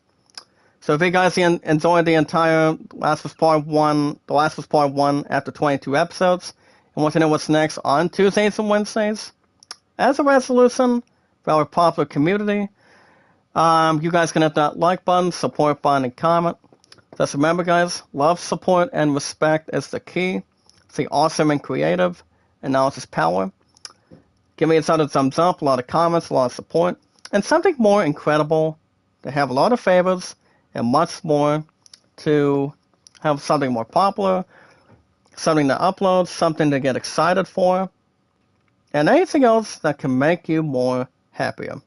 So if you guys enjoyed the entire Last of Us Part 1, The Last of Us Part 1 after 22 episodes, and want to know what's next on Tuesdays and Wednesdays, as a resolution for our popular community, you guys can hit that like button, support button, and comment. Just remember, guys, love, support, and respect is the key. Stay awesome and creative, and knowledge is power. Give me a thumbs up, a lot of comments, a lot of support, and something more incredible, to have a lot of favors, and much more, to have something more popular, something to upload, something to get excited for, and anything else that can make you more happier.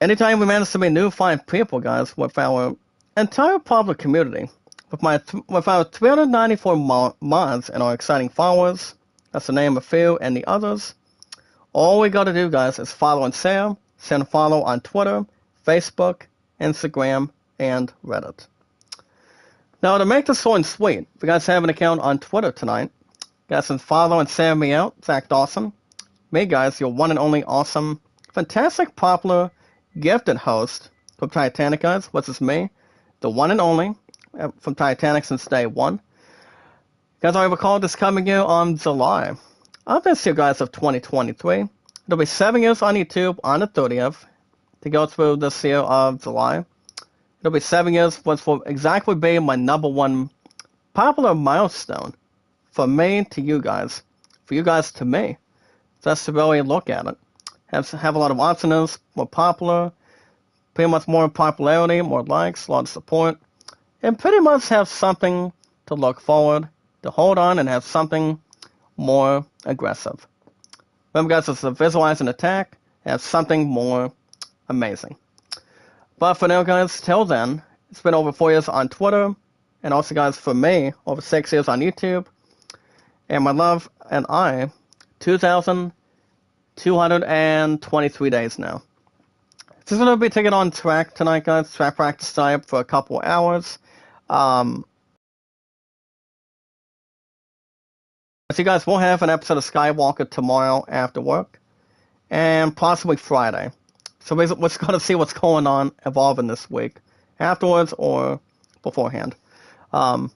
Anytime we manage to meet new fine people, guys, with our entire public community, with our 394 mods and our exciting followers, that's to name a few, and the others, all we gotta do, guys, is follow and share, send a follow on Twitter, Facebook, Instagram, and Reddit. Now, to make this short and sweet, if you guys have an account on Twitter tonight, you guys can follow and share me out, Zach Dawson. Me, guys, your one and only awesome, fantastic, popular, gifted host from Titanic, guys, which is me, the one and only from Titanic since day one. Guys, I recall this coming year on July of this year, guys, of 2023. It'll be 7 years on YouTube on the 30th to go through this year of July. It'll be 7 years, which will exactly be my number 1 popular milestone for me to you guys, for you guys to me. Just to really look at it. Have a lot of awesomeness, more popular, pretty much more popularity, more likes, a lot of support, and pretty much have something to look forward, to hold on, and have something more aggressive. Remember, guys, it's to visualize an attack, and have something more amazing. But for now, guys, till then, it's been over 4 years on Twitter, and also, guys, for me, over 6 years on YouTube, and my love and I, 2,223 days now. Just going to be taking on track tonight, guys. Track practice time for a couple hours. So you guys will have an episode of Skywalker tomorrow after work, and possibly Friday. So we're going to see what's going on evolving this week, afterwards or beforehand. But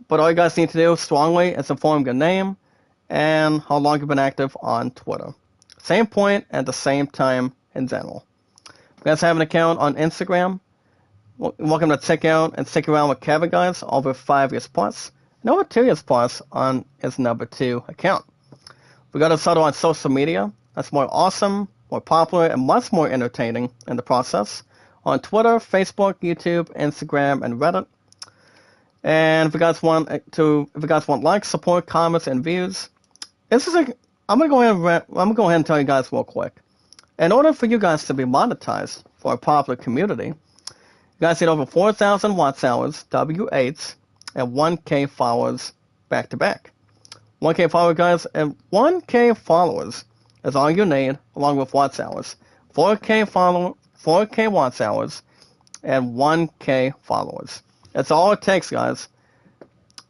all you guys need to do strongly is inform your name and how long you've been active on Twitter. Same point at the same time in general. If you guys have an account on Instagram, welcome to check out and stick around with Kevin, guys, over 5 years plus, and over 2 years plus on his number 2 account. We got to settle on social media. That's more awesome, more popular, and much more entertaining in the process. On Twitter, Facebook, YouTube, Instagram, and Reddit. And if you guys want likes, support, comments, and views, I'm gonna go ahead and tell you guys real quick. In order for you guys to be monetized for a popular community, you guys need over 4,000 watch hours, W8s, and 1K followers back to back. 1K followers, guys, and 1K followers is all you need, along with watch hours. 4K watch hours, and 1K followers. That's all it takes, guys.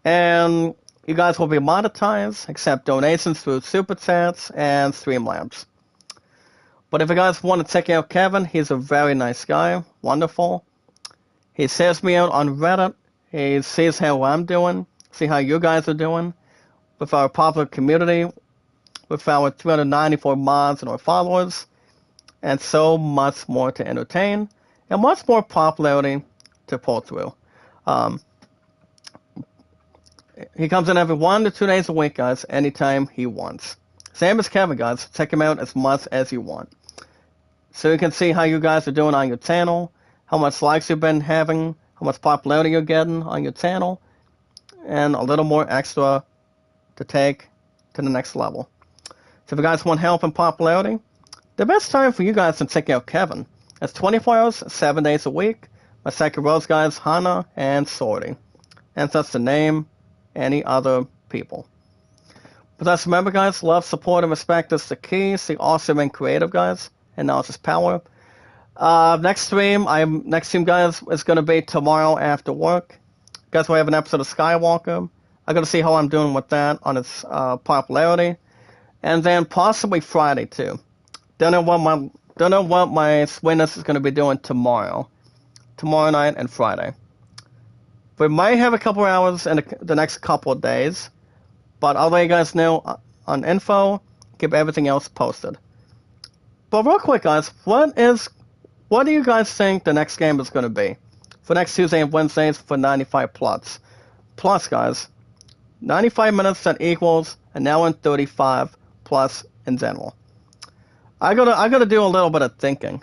And you guys will be monetized, accept donations through Super Chats and Streamlabs. But if you guys want to check out Kevin, he's a very nice guy, wonderful. He shares me out on Reddit. He sees how I'm doing, see how you guys are doing with our popular community, with our 394 mods and our followers, and so much more to entertain, and much more popularity to pull through. He comes in every 1 to 2 days a week, guys, anytime he wants. Same as Kevin, guys. Check him out as much as you want. So you can see how you guys are doing on your channel, how much likes you've been having, how much popularity you're getting on your channel, and a little more extra to take to the next level. So if you guys want help and popularity, the best time for you guys to check out Kevin. It's 24 hours, 7 days a week. My second rows guys, Hana and Sorty. And that's to name any other people. But just remember guys, love, support, and respect is the key. Stay awesome and creative guys. And now it's just power. Next stream guys is going to be tomorrow after work. Guys, we have an episode of Skywalker. I'm going to see how I'm doing with that on its popularity. And then possibly Friday too. Don't know what my Sweetness is going to be doing tomorrow night and Friday. We might have a couple hours in the next couple of days, but I'll let you guys know on info. Keep everything else posted. But real quick, guys, what do you guys think the next game is going to be for next Tuesday and Wednesdays for 95 plus? Plus, guys, 95 minutes that equals an hour and 35 plus in general. I gotta do a little bit of thinking.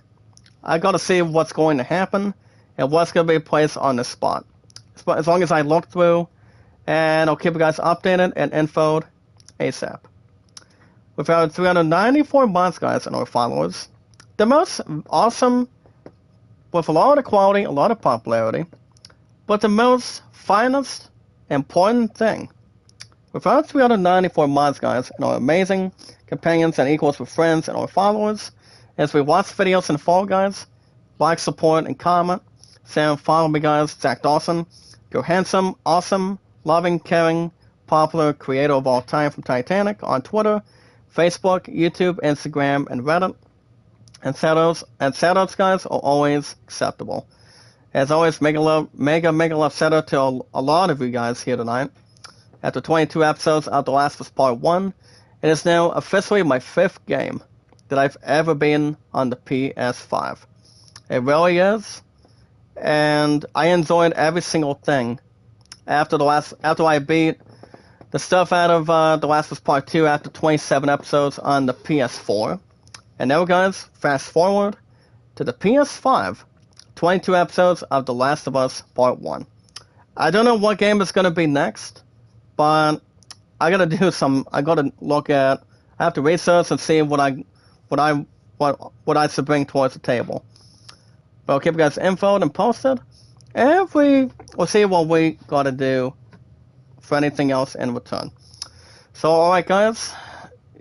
I gotta see what's going to happen and what's gonna be placed on the spot. As long as I look through, and I'll keep you guys updated and infoed ASAP. With our 394 months, guys, and our followers, the most awesome, with a lot of quality, a lot of popularity, but the most finest, important thing. With our 394 mods, guys, and our amazing companions and equals with friends and our followers, as we watch videos and follow, guys, like, support, and comment. Sam, follow me, guys, Zach Dawson. You're handsome, awesome, loving, caring, popular creator of all time from Titanic on Twitter, Facebook, YouTube, Instagram, and Reddit. And shoutouts, guys, are always acceptable. As always, mega love shout out to a lot of you guys here tonight. After 22 episodes of The Last of Us Part 1, it is now officially my 5th game that I've ever been on the PS5. It really is, and I enjoyed every single thing. After I beat the stuff out of The Last of Us Part 2 after 27 episodes on the PS4. And now, guys, fast forward to the PS5, 22 episodes of The Last of Us Part 1. I don't know what game is going to be next, but I have to research and see what I should bring towards the table. But I'll keep you guys infoed and posted, and we'll see what we gotta do for anything else in return. So, alright guys,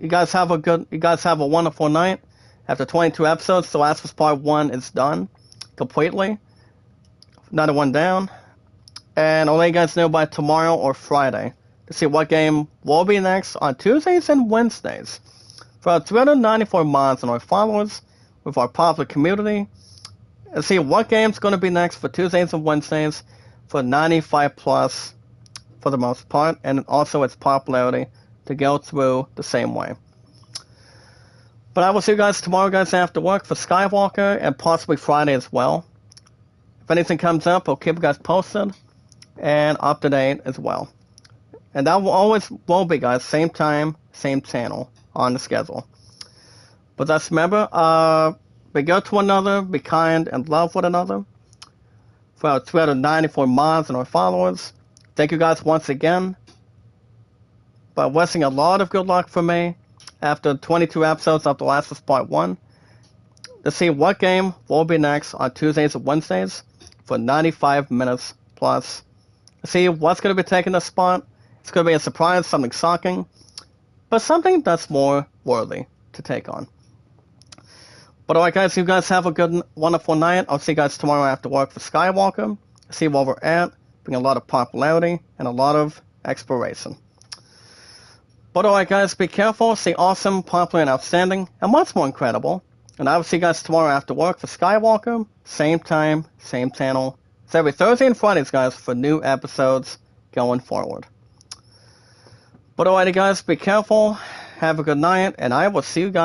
you guys have a wonderful night. After 22 episodes, The Last of Us Part 1 is done completely. Another one down. And I'll let you guys know by tomorrow or Friday to see what game will be next on Tuesdays and Wednesdays. For our 394 mods and our followers with our popular community, and see what game's going to be next for Tuesdays and Wednesdays for 95 plus for the most part, and also its popularity to go through the same way. But I will see you guys tomorrow, guys, after work for Skywalker, and possibly Friday as well. If anything comes up, I'll keep you guys posted and up to date as well. And that will be, guys, same time, same channel on the schedule. But just remember, be good to one another, be kind, and love one another. For our 394 mods and our followers, thank you guys once again. By wishing a lot of good luck for me after 22 episodes of The Last of Us Part 1 to see what game will be next on Tuesdays and Wednesdays for 95 minutes plus. See what's going to be taking the spot. It's going to be a surprise, something shocking, but something that's more worthy to take on. But alright guys, you guys have a good, wonderful night. I'll see you guys tomorrow after work for Skywalker. See where we're at. Bring a lot of popularity and a lot of exploration. But alright guys, be careful, stay awesome, popular, and outstanding, and what's more incredible, and I will see you guys tomorrow after work for Skywalker, same time, same channel. It's every Thursday and Fridays, guys, for new episodes going forward. But alrighty guys, be careful, have a good night, and I will see you guys